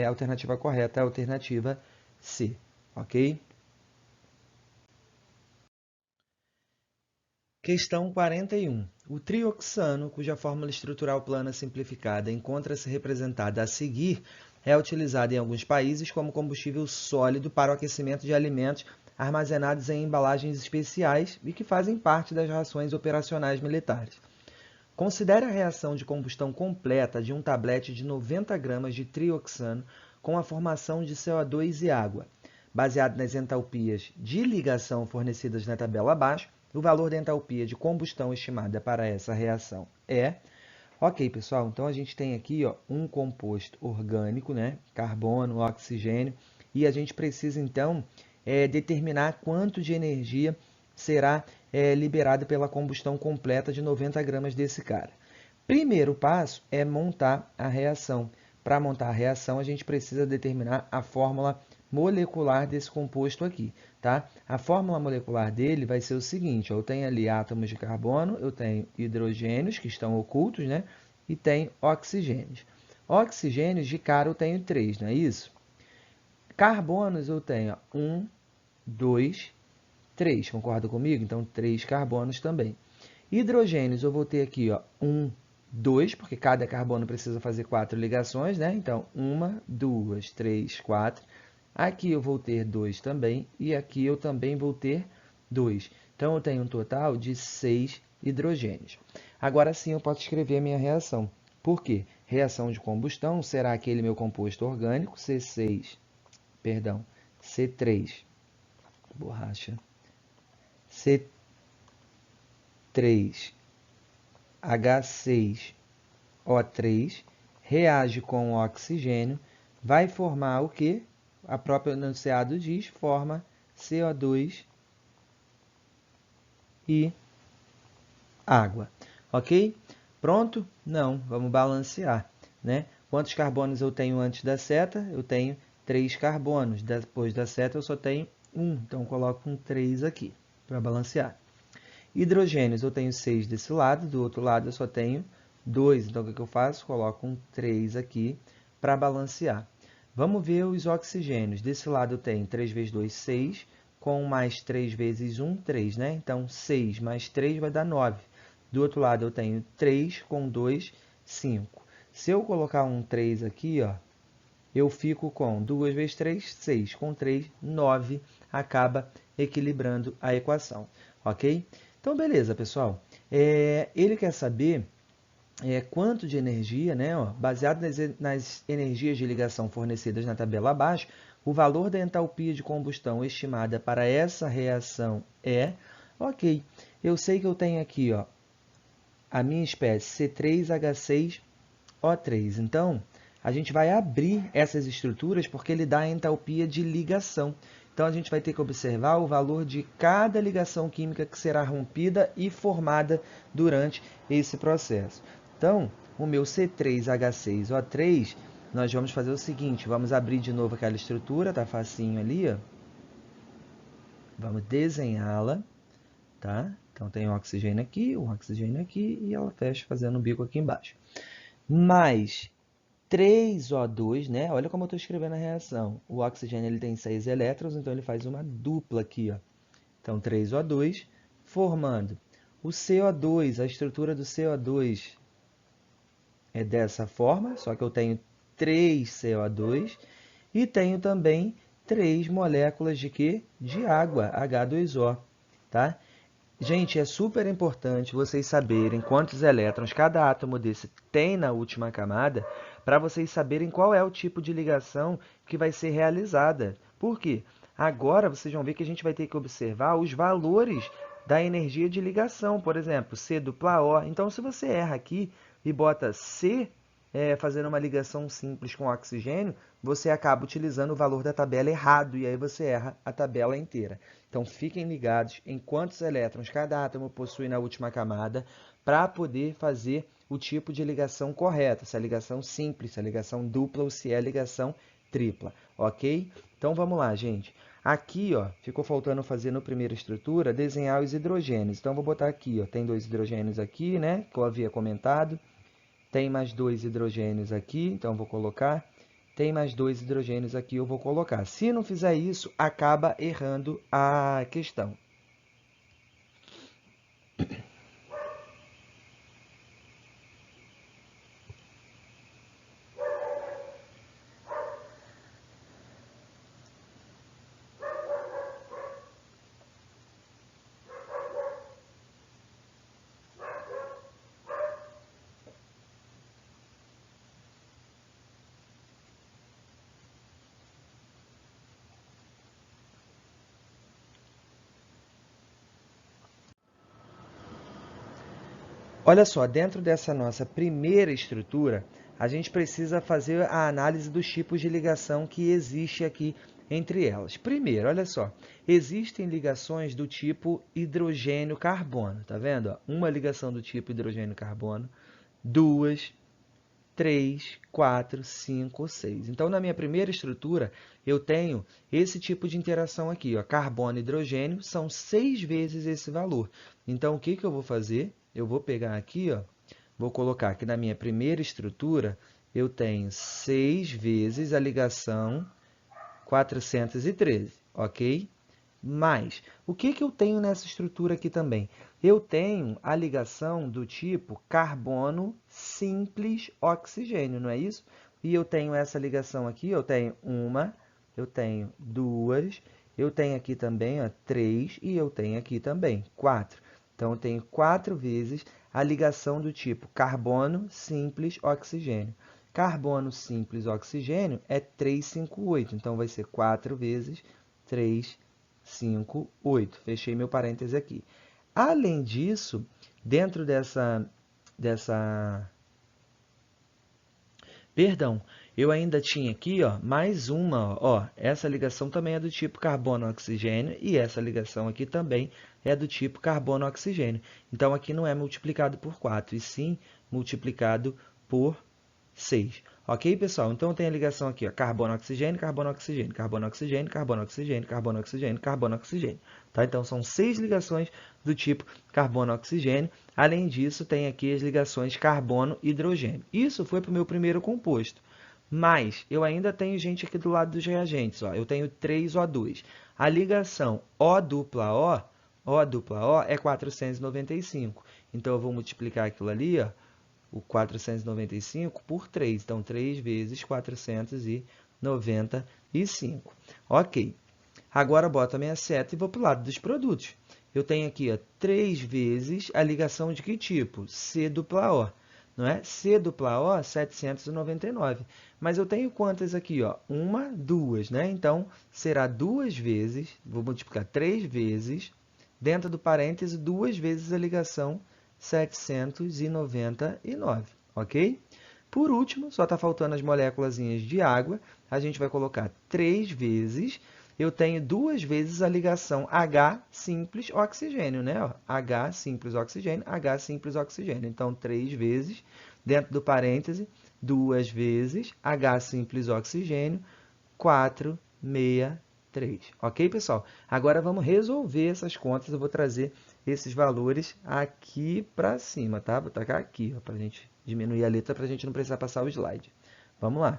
a alternativa correta é a alternativa C, ok? Questão 41. O trioxano, cuja fórmula estrutural plana simplificada encontra-se representada a seguir, é utilizado em alguns países como combustível sólido para o aquecimento de alimentos armazenados em embalagens especiais e que fazem parte das rações operacionais militares. Considere a reação de combustão completa de um tablete de 90 gramas de trioxano com a formação de CO2 e água. Baseado nas entalpias de ligação fornecidas na tabela abaixo, o valor da entalpia de combustão estimada para essa reação é... Ok, pessoal, então a gente tem aqui ó, um composto orgânico, né? Carbono, oxigênio, e a gente precisa então determinar quanto de energia será liberado pela combustão completa de 90 gramas desse cara. Primeiro passo é montar a reação. Para montar a reação, a gente precisa determinar a fórmula molecular desse composto aqui, tá? A fórmula molecular dele vai ser o seguinte, ó, eu tenho ali átomos de carbono, eu tenho hidrogênios que estão ocultos, né? E tenho oxigênios. Oxigênios, de cara, eu tenho 3, não é isso? Carbonos eu tenho 1, 2, 3, concorda comigo? Então, 3 carbonos também. Hidrogênios, eu vou ter aqui ó, 1, 2, porque cada carbono precisa fazer 4 ligações, né? Então, 1, 2, 3, 4. Aqui eu vou ter 2 também, e aqui eu também vou ter 2. Então, eu tenho um total de 6 hidrogênios. Agora sim eu posso escrever a minha reação. Por quê? Reação de combustão será aquele meu composto orgânico, C3, borracha, C3H6O3, reage com o oxigênio, vai formar o que? A própria enunciado diz, forma CO2 e água. Ok? Pronto? Não, vamos balancear, né? Quantos carbonos eu tenho antes da seta? Eu tenho 3 carbonos. Depois da seta eu só tenho 1, então eu coloco um 3 aqui para balancear. Hidrogênios eu tenho 6 desse lado, do outro lado eu só tenho 2. Então o que eu faço? Coloco um 3 aqui para balancear. Vamos ver os oxigênios. Desse lado eu tenho 3 vezes 2, 6, com mais 3 vezes 1, 3, né? Então 6 mais 3 vai dar 9. Do outro lado eu tenho 3 com 2, 5. Se eu colocar um 3 aqui, ó, eu fico com 2 vezes 3, 6. Com 3, 9. Acaba equilibrando a equação. Ok? Então, beleza, pessoal. Ele quer saber quanto de energia, né, ó, baseado nas energias de ligação fornecidas na tabela abaixo, o valor da entalpia de combustão estimada para essa reação é... Ok, eu sei que eu tenho aqui ó, a minha espécie C3H6O3. Então, a gente vai abrir essas estruturas porque ele dá a entalpia de ligação. Então, a gente vai ter que observar o valor de cada ligação química que será rompida e formada durante esse processo. Então, o meu C3H6O3, nós vamos fazer o seguinte, vamos abrir de novo aquela estrutura, tá facinho ali, ó. Vamos desenhá-la, tá? Então, tem um oxigênio aqui e ela fecha fazendo um bico aqui embaixo. Mais 3O2, né? Olha como eu estou escrevendo a reação. O oxigênio ele tem 6 elétrons, então ele faz uma dupla aqui, ó. Então, 3O2, formando o CO2, a estrutura do CO2 é dessa forma, só que eu tenho 3 CO2 e tenho também 3 moléculas de quê? De água, H2O, tá? Gente, é super importante vocês saberem quantos elétrons cada átomo desse tem na última camada, para vocês saberem qual é o tipo de ligação que vai ser realizada. Por quê? Agora vocês vão ver que a gente vai ter que observar os valores da energia de ligação, por exemplo, C dupla O. Então, se você erra aqui e bota C fazendo uma ligação simples com oxigênio, você acaba utilizando o valor da tabela errado e aí você erra a tabela inteira. Então, fiquem ligados em quantos elétrons cada átomo possui na última camada para poder fazer o tipo de ligação correta, se é ligação simples, se é ligação dupla ou se é ligação tripla, ok? Então, vamos lá, gente. Aqui, ó, ficou faltando fazer no primeira estrutura, desenhar os hidrogênios. Então, vou botar aqui, ó, tem 2 hidrogênios aqui, né, que eu havia comentado. Tem mais 2 hidrogênios aqui, então vou colocar. Tem mais 2 hidrogênios aqui, eu vou colocar. Se não fizer isso, acaba errando a questão. Olha só, dentro dessa nossa primeira estrutura, a gente precisa fazer a análise dos tipos de ligação que existe aqui entre elas. Primeiro, olha só, existem ligações do tipo hidrogênio-carbono, tá vendo? Uma ligação do tipo hidrogênio-carbono, 2, 3, 4, 5, 6. Então, na minha primeira estrutura, eu tenho esse tipo de interação aqui, ó, carbono e hidrogênio, são 6 vezes esse valor. Então, o que eu vou fazer? Eu vou pegar aqui, ó, vou colocar que na minha primeira estrutura, eu tenho 6 vezes a ligação 413, ok? Mas, o que eu tenho nessa estrutura aqui também? Eu tenho a ligação do tipo carbono simples oxigênio, não é isso? E eu tenho essa ligação aqui, eu tenho uma, eu tenho duas, eu tenho aqui também, ó, 3 e eu tenho aqui também 4. Então, eu tenho 4 vezes a ligação do tipo carbono simples oxigênio. Carbono simples oxigênio é 358, então vai ser 4 vezes 3, 5, 8. Fechei meu parêntese aqui. Além disso, dentro Perdão, eu ainda tinha aqui, ó, mais uma, ó, essa ligação também é do tipo carbono-oxigênio e essa ligação aqui também é do tipo carbono-oxigênio. Então, aqui não é multiplicado por 4, e sim multiplicado por 6. Ok, pessoal? Então, tem a ligação aqui, ó, carbono-oxigênio, carbono-oxigênio, carbono-oxigênio, carbono-oxigênio, carbono-oxigênio, carbono-oxigênio. Tá? Então, são 6 ligações do tipo carbono-oxigênio. Além disso, tem aqui as ligações carbono-hidrogênio. Isso foi para o meu primeiro composto. Mas eu ainda tenho gente aqui do lado dos reagentes. Ó. Eu tenho 3O2. A ligação O dupla O é 495. Então, eu vou multiplicar aquilo ali, ó, o 495 por 3. Então, 3 vezes 495. Ok. Agora, boto a minha seta e vou para o lado dos produtos. Eu tenho aqui, ó, 3 vezes a ligação de que tipo? C dupla O. Não é? C dupla O, 799. Mas eu tenho quantas aqui? Ó? Uma, duas, né? Então, será 2 vezes, vou multiplicar 3 vezes, dentro do parêntese, 2 vezes a ligação 799, ok? Por último, só está faltando as moléculas de água. A gente vai colocar 3 vezes. Eu tenho 2 vezes a ligação H simples oxigênio, né? H simples oxigênio, H simples oxigênio. Então, 3 vezes, dentro do parêntese, 2 vezes H simples oxigênio, 463. Ok, pessoal? Agora, vamos resolver essas contas. Eu vou trazer esses valores aqui para cima, tá? Vou tacar aqui, para a gente diminuir a letra, para a gente não precisar passar o slide. Vamos lá.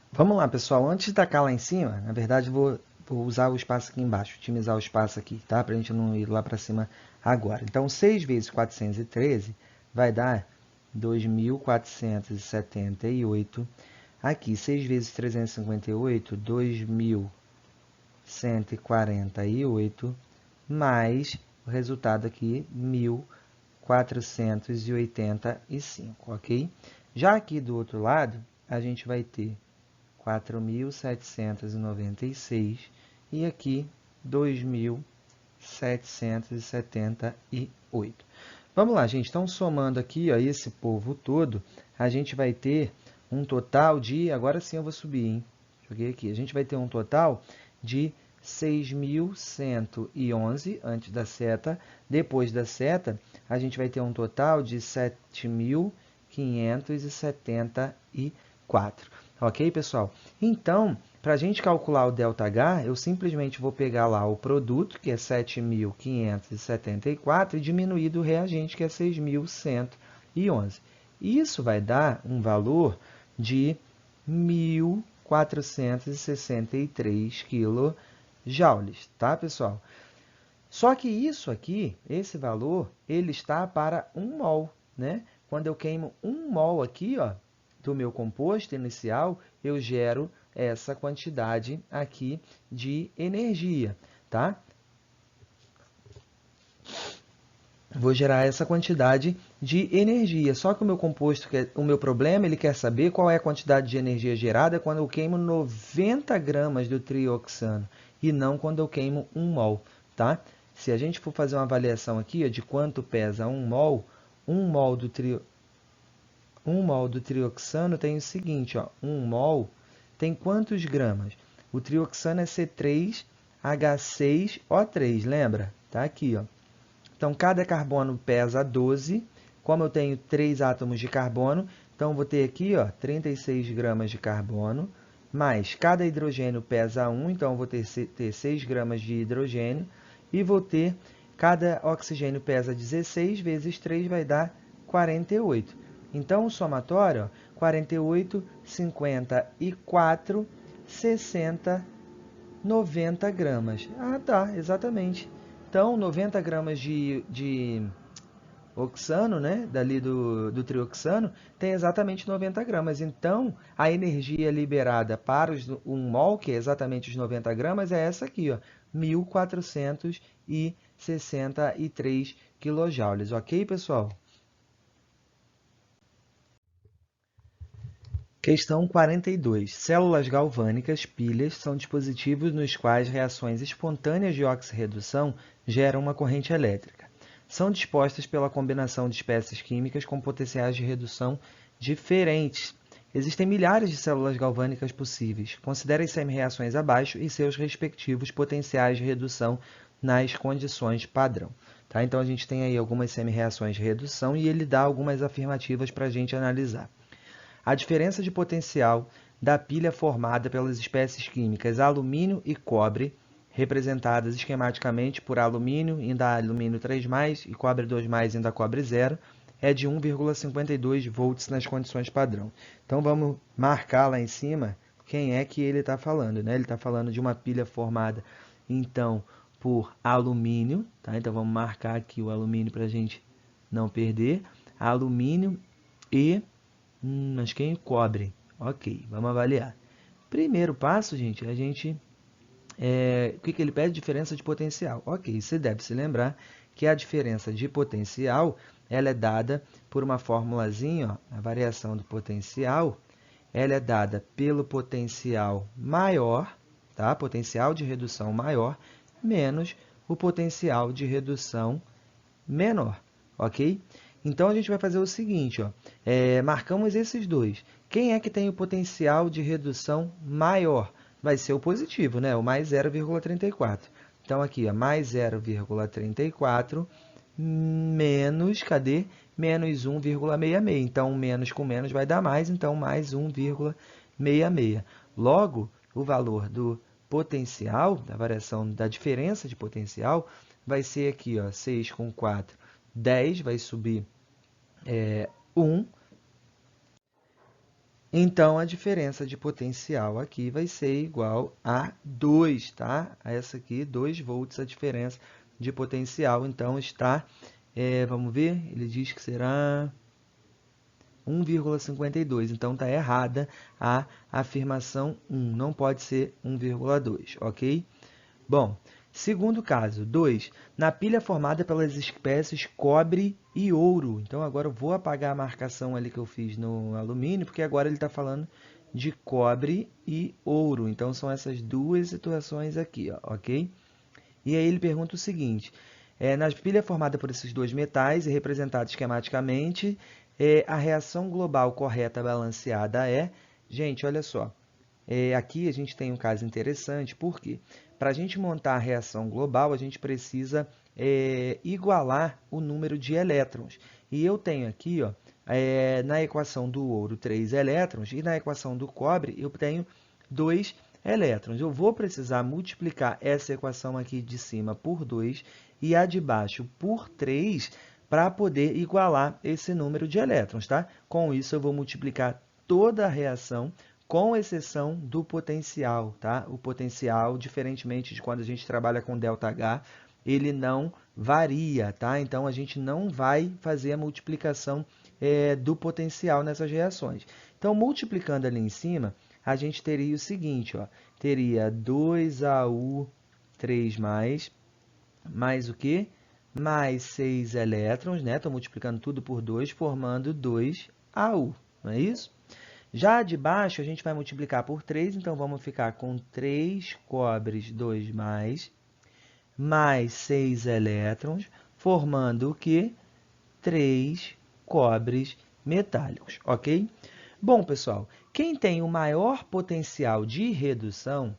Vamos lá, pessoal. Antes de tacar lá em cima, na verdade, vou usar o espaço aqui embaixo, otimizar o espaço aqui, tá? Para a gente não ir lá para cima agora. Então, 6 vezes 413 vai dar 2.478. Aqui, 6 vezes 358, 2.148, mais o resultado aqui, 1.485, ok? Já aqui do outro lado, a gente vai ter 4.796 e aqui 2.778. Vamos lá, gente. Então, somando aqui, ó, esse povo todo, a gente vai ter um total de... Agora sim eu vou subir, hein? Joguei aqui. A gente vai ter um total de 6.111 antes da seta. Depois da seta, a gente vai ter um total de 7.500 7.574. Ok, pessoal? Então, para a gente calcular o ΔH, eu simplesmente vou pegar lá o produto, que é 7.574, e diminuir do reagente, que é 6.111. Isso vai dar um valor de 1.463 kJ, tá, pessoal? Só que isso aqui, esse valor, ele está para 1 mol, né? Quando eu queimo 1 mol aqui, ó, do meu composto inicial, eu gero essa quantidade aqui de energia, tá? Vou gerar essa quantidade de energia. Só que o meu composto, o meu problema, ele quer saber qual é a quantidade de energia gerada quando eu queimo 90 gramas do trioxano e não quando eu queimo 1 mol, tá? Se a gente for fazer uma avaliação aqui ó, de quanto pesa 1 mol, 1 mol do trioxano tem o seguinte, ó, 1 mol tem quantos gramas? O trioxano é C3H6O3, lembra? Tá aqui, ó. Então, cada carbono pesa 12. Como eu tenho 3 átomos de carbono, então vou ter aqui ó, 36 gramas de carbono, mais cada hidrogênio pesa 1, então vou ter 6 gramas de hidrogênio, e vou ter, cada oxigênio pesa 16, vezes 3 vai dar 48. Então, o somatório, ó, 48, 54, 60, 90 gramas. Ah, tá, exatamente. Então, 90 gramas de oxano, né, dali do trioxano, tem exatamente 90 gramas. Então, a energia liberada para os 1 mol, que é exatamente os 90 gramas, é essa aqui, ó, 1.463 kJ. Ok, pessoal? Questão 42. Células galvânicas, pilhas, são dispositivos nos quais reações espontâneas de oxirredução geram uma corrente elétrica. São dispostas pela combinação de espécies químicas com potenciais de redução diferentes. Existem milhares de células galvânicas possíveis. Considere as semi-reações abaixo e seus respectivos potenciais de redução nas condições padrão. Tá? Então, a gente tem aí algumas semi-reações de redução e ele dá algumas afirmativas para a gente analisar. A diferença de potencial da pilha formada pelas espécies químicas alumínio e cobre, representadas esquematicamente por alumínio indo a alumínio 3+, e cobre 2+, indo a cobre 0, é de 1,52 volts nas condições padrão. Então, vamos marcar lá em cima quem é que ele está falando, né? Ele está falando de uma pilha formada, então, por alumínio, tá? Então, vamos marcar aqui o alumínio para a gente não perder. Alumínio e mas quem cobre? Ok, vamos avaliar. Primeiro passo, gente, a gente... o que ele pede? Diferença de potencial. Ok, você deve se lembrar que a diferença de potencial ela é dada por uma formulazinha, ó, a variação do potencial, ela é dada pelo potencial maior, tá? Potencial de redução maior, menos o potencial de redução menor, ok? Então, a gente vai fazer o seguinte, ó, marcamos esses dois. Quem é que tem o potencial de redução maior? Vai ser o positivo, né? O mais 0,34. Então, aqui, ó, mais 0,34 menos, cadê? Menos 1,66. Então, menos com menos vai dar mais, então mais 1,66. Logo, o valor do potencial, da variação da diferença de potencial, vai ser aqui, ó, 6 com 4, 10, vai subir 1. Então, a diferença de potencial aqui vai ser igual a 2, tá? A essa aqui, 2 volts a diferença de potencial. Então, está, vamos ver, ele diz que será 1,52. Então, está errada a afirmação 1. Não pode ser 1,2, ok? Bom, segundo caso, 2. Na pilha formada pelas espécies cobre e ouro. Então, agora eu vou apagar a marcação ali que eu fiz no alumínio, porque agora ele está falando de cobre e ouro. Então, são essas duas situações aqui, ó, ok? E aí ele pergunta o seguinte, na pilha formada por esses dois metais e representada esquematicamente, a reação global correta balanceada é... Gente, olha só, aqui a gente tem um caso interessante, porque para a gente montar a reação global, a gente precisa igualar o número de elétrons. E eu tenho aqui ó, na equação do ouro 3 elétrons e na equação do cobre eu tenho 2 elétrons. Eu vou precisar multiplicar essa equação aqui de cima por 2 e a de baixo por 3 para poder igualar esse número de elétrons, tá? Com isso, eu vou multiplicar toda a reação, com exceção do potencial, tá? O potencial, diferentemente de quando a gente trabalha com ΔH, ele não varia, tá? Então, a gente não vai fazer a multiplicação do potencial nessas reações. Então, multiplicando ali em cima, a gente teria o seguinte, ó, teria 2Au3+, mais o quê? Mais 6 elétrons, né? Estou multiplicando tudo por 2, formando 2Au, não é isso? Já de baixo, a gente vai multiplicar por 3, então vamos ficar com 3 cobres 2+, mais 6 elétrons, formando o quê? 3 cobres metálicos, ok? Bom, pessoal, quem tem o maior potencial de redução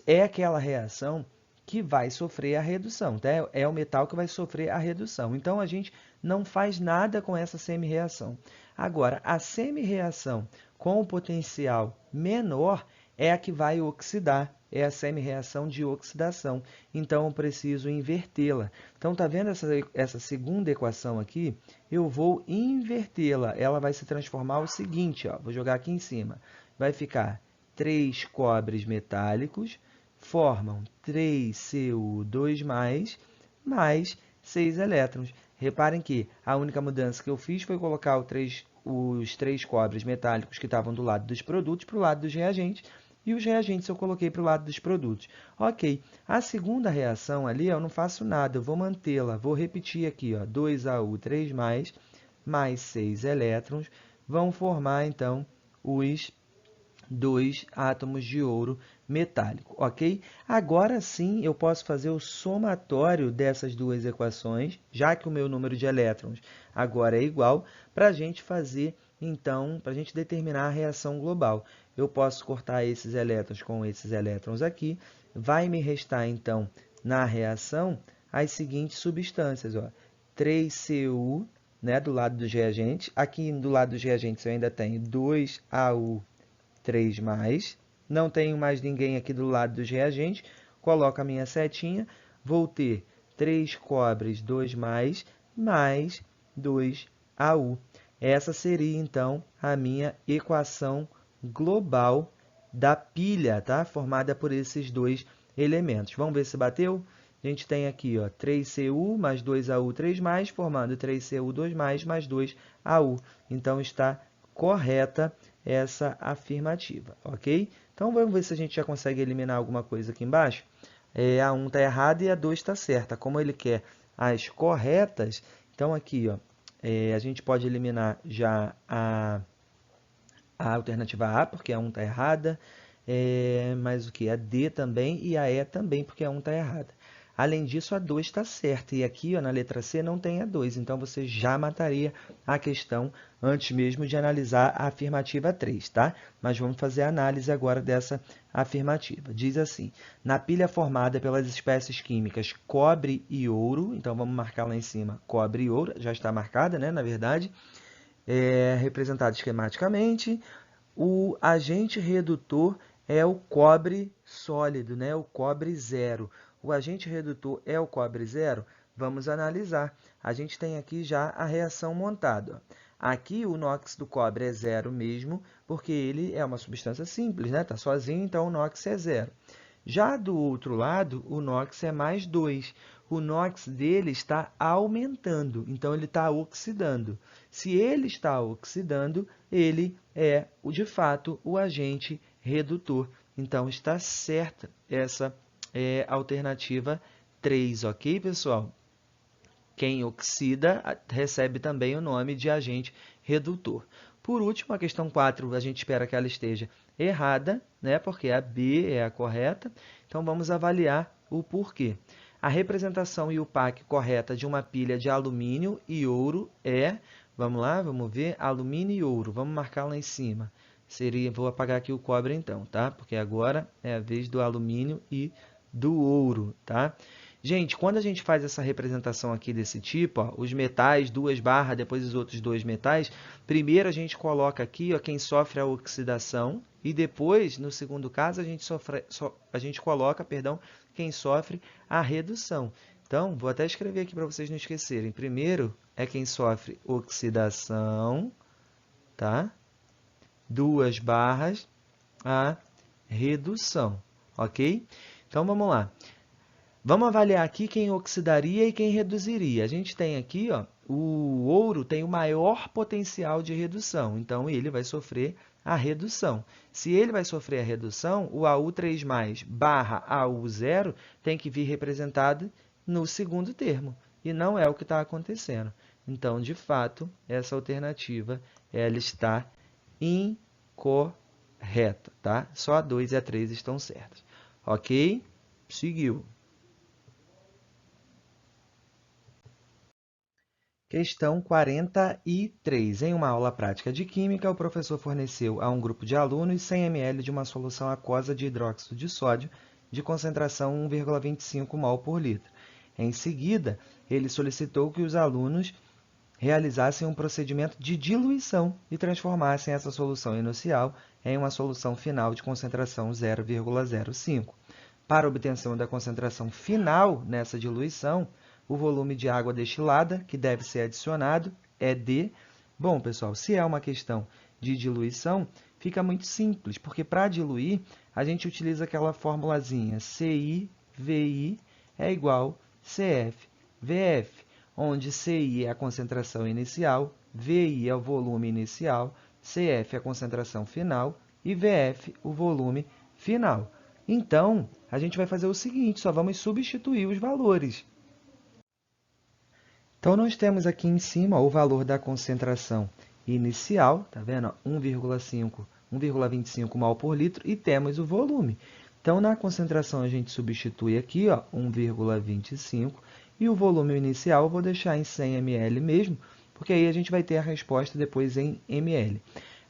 é aquela reação que vai sofrer a redução, tá? É o metal que vai sofrer a redução. Então, a gente não faz nada com essa semi-reação. Agora, a semi-reação com o potencial menor é a que vai oxidar, é a semi-reação de oxidação. Então, eu preciso invertê-la. Então, está vendo essa segunda equação aqui? Eu vou invertê-la. Ela vai se transformar o seguinte, ó, vou jogar aqui em cima. Vai ficar 3 cobres metálicos, formam 3Cu2+, mais 6 elétrons. Reparem que a única mudança que eu fiz foi colocar os 3 cobres metálicos que estavam do lado dos produtos para o lado dos reagentes, e os reagentes eu coloquei para o lado dos produtos. Ok, a segunda reação ali eu não faço nada, eu vou mantê-la, vou repetir aqui, ó, 2Au3+, mais 6 elétrons, vão formar, então, os 2 átomos de ouro metálico, ok? Agora sim, eu posso fazer o somatório dessas duas equações, já que o meu número de elétrons agora é igual, para a gente fazer, então, para a gente determinar a reação global. Eu posso cortar esses elétrons com esses elétrons aqui, vai me restar, então, na reação, as seguintes substâncias, ó, 3Cu, né, do lado dos reagentes, aqui do lado dos reagentes eu ainda tenho 2Au3+, não tenho mais ninguém aqui do lado dos reagentes, coloco a minha setinha, vou ter 3 cobres 2+, mais 2Au. Essa seria, então, a minha equação global da pilha, tá? Formada por esses dois elementos. Vamos ver se bateu? A gente tem aqui, ó, 3Cu mais 2Au3+, formando 3Cu2+, mais 2Au. Então, está correta essa afirmativa, ok? Então, vamos ver se a gente já consegue eliminar alguma coisa aqui embaixo. A 1 está errada e a 2 está certa. Como ele quer as corretas, então aqui, ó, a gente pode eliminar já a alternativa A, porque a 1 está errada, mas o que? A D também e a E também, porque a 1 está errada. Além disso, a 2 está certa. E aqui, ó, na letra C, não tem a 2. Então, você já mataria a questão antes mesmo de analisar a afirmativa 3, tá? Mas vamos fazer a análise agora dessa afirmativa. Diz assim, na pilha formada pelas espécies químicas cobre e ouro, então vamos marcar lá em cima cobre e ouro, já está marcada, né, na verdade, representado esquematicamente. O agente redutor é o cobre sólido, né? O cobre zero. O agente redutor é o cobre zero? Vamos analisar. A gente tem aqui já a reação montada. Aqui o NOx do cobre é zero mesmo, porque ele é uma substância simples, né? Está sozinho, então o NOx é zero. Já do outro lado, o NOx é mais 2. O NOx dele está aumentando, então ele está oxidando. Se ele está oxidando, ele é, de fato, o agente redutor. Então, está certa essa alternativa 3, ok, pessoal? Quem oxida recebe também o nome de agente redutor. Por último, a questão 4, a gente espera que ela esteja errada, né? Porque a B é a correta. Então, vamos avaliar o porquê. A representação IUPAC correta de uma pilha de alumínio e ouro é, vamos lá, vamos ver, alumínio e ouro. Vamos marcar lá em cima. Vou apagar aqui o cobre então, tá? Porque agora é a vez do alumínio e do ouro, tá? Gente, quando a gente faz essa representação aqui desse tipo, ó, os metais, 2 barras, depois os outros 2 metais, primeiro a gente coloca aqui ó, quem sofre a oxidação e depois, no segundo caso, a gente coloca, perdão, quem sofre a redução. Então, vou até escrever aqui para vocês não esquecerem. Primeiro é quem sofre oxidação, tá? 2 barras, a redução, ok? Então, vamos lá. Vamos avaliar aqui quem oxidaria e quem reduziria. A gente tem aqui, ó, o ouro tem o maior potencial de redução, então ele vai sofrer a redução. Se ele vai sofrer a redução, o Au3+ barra Au0 tem que vir representado no segundo termo, e não é o que está acontecendo. Então, de fato, essa alternativa ela está incorreta, tá? Só a 2 e a 3 estão certas. Ok? Seguiu. Questão 43. Em uma aula prática de Química, o professor forneceu a um grupo de alunos 100 ml de uma solução aquosa de hidróxido de sódio de concentração 1,25 mol por litro. Em seguida, ele solicitou que os alunos realizassem um procedimento de diluição e transformassem essa solução inicial em uma solução final de concentração 0,05. Para a obtenção da concentração final nessa diluição, o volume de água destilada que deve ser adicionado é de... Bom, pessoal, se é uma questão de diluição, fica muito simples, porque para diluir, a gente utiliza aquela formulazinha CI/VI é igual CF/VF, onde CI é a concentração inicial, VI é o volume inicial, CF é a concentração final e VF o volume final. Então, a gente vai fazer o seguinte, só vamos substituir os valores. Então, nós temos aqui em cima o valor da concentração inicial, tá vendo? 1,25 mol por litro, e temos o volume. Então, na concentração, a gente substitui aqui, ó, 1,25, e o volume inicial eu vou deixar em 100 ml mesmo, porque aí a gente vai ter a resposta depois em ml.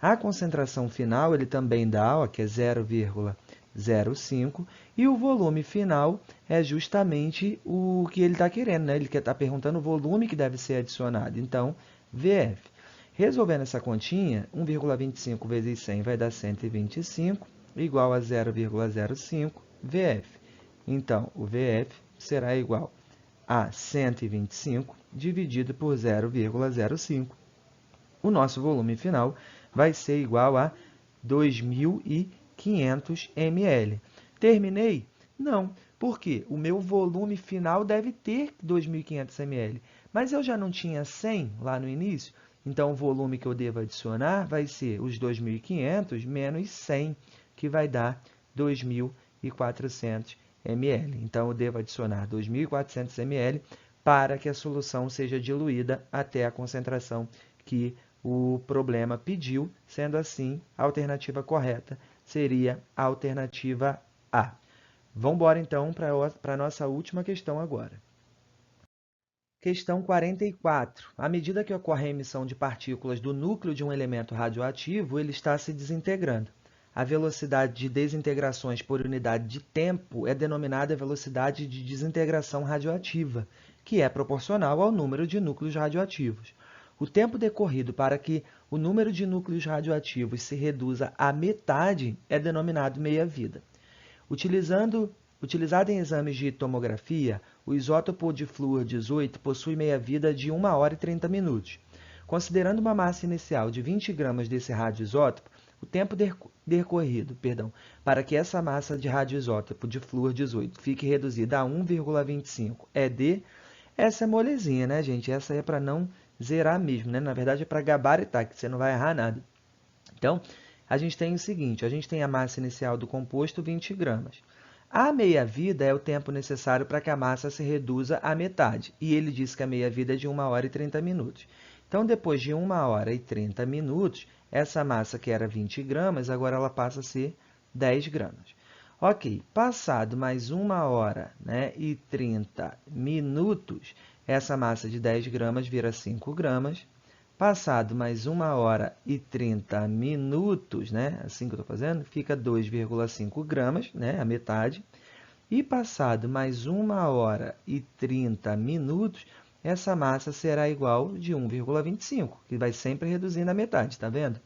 A concentração final, ele também dá, ó, que é 0,05, e o volume final é justamente o que ele está querendo, né? Ele está perguntando o volume que deve ser adicionado, então, VF. Resolvendo essa continha, 1,25 vezes 100 vai dar 125, igual a 0,05 VF. Então, o VF será igual a 125 dividido por 0,05. O nosso volume final vai ser igual a 2.500 ml. Terminei? Não. Por quê? O meu volume final deve ter 2.500 ml. Mas eu já não tinha 100 lá no início? Então, o volume que eu devo adicionar vai ser os 2.500 menos 100, que vai dar 2.400 ml. Então, eu devo adicionar 2.400 ml para que a solução seja diluída até a concentração que o problema pediu. Sendo assim, a alternativa correta seria a alternativa A. Vamos embora, então, para a nossa última questão agora. Questão 44. À medida que ocorre a emissão de partículas do núcleo de um elemento radioativo, ele está se desintegrando. A velocidade de desintegrações por unidade de tempo é denominada velocidade de desintegração radioativa, que é proporcional ao número de núcleos radioativos. O tempo decorrido para que o número de núcleos radioativos se reduza à metade é denominado meia-vida. Utilizado em exames de tomografia, o isótopo de flúor 18 possui meia-vida de 1 hora e 30 minutos. Considerando uma massa inicial de 20 gramas desse radioisótopo, o tempo decorrido para que essa massa de radioisótopo de flúor 18 fique reduzida a 1,25 é de... Essa é molezinha, né, gente? Essa é para não zerar mesmo, né? Na verdade, é para gabaritar, que você não vai errar nada. Então, a gente tem o seguinte, a gente tem a massa inicial do composto, 20 gramas. A meia-vida é o tempo necessário para que a massa se reduza à metade. E ele diz que a meia-vida é de 1 hora e 30 minutos. Então, depois de 1 hora e 30 minutos, essa massa que era 20 gramas, agora ela passa a ser 10 gramas. Ok, passado mais 1 hora, né, e 30 minutos, essa massa de 10 gramas vira 5 gramas. Passado mais 1 hora e 30 minutos, né, assim que eu estou fazendo, fica 2,5 gramas, né, a metade. E passado mais 1h30, essa massa será igual de 1,25, que vai sempre reduzindo a metade, tá vendo?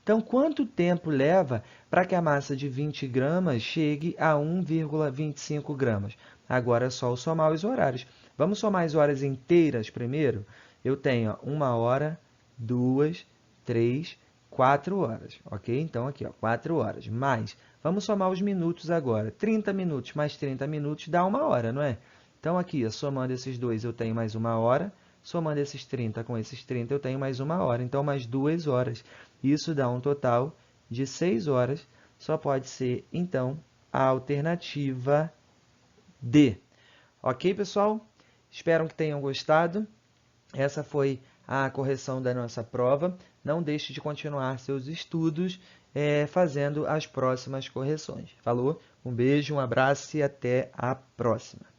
Então, quanto tempo leva para que a massa de 20 gramas chegue a 1,25 gramas? Agora é só somar os horários. Vamos somar as horas inteiras primeiro? Eu tenho 1 hora, 2, 3, 4 horas, ok? Então, aqui, ó, 4 horas. Mais, vamos somar os minutos agora. 30 minutos mais 30 minutos dá 1 hora, não é? Então, aqui, ó, somando esses dois, eu tenho mais 1 hora. Somando esses 30 com esses 30, eu tenho mais 1 hora. Então, mais 2 horas. Isso dá um total de 6 horas. Só pode ser, então, a alternativa D. Ok, pessoal? Espero que tenham gostado. Essa foi a correção da nossa prova. Não deixe de continuar seus estudos fazendo as próximas correções. Falou? Um beijo, um abraço e até a próxima.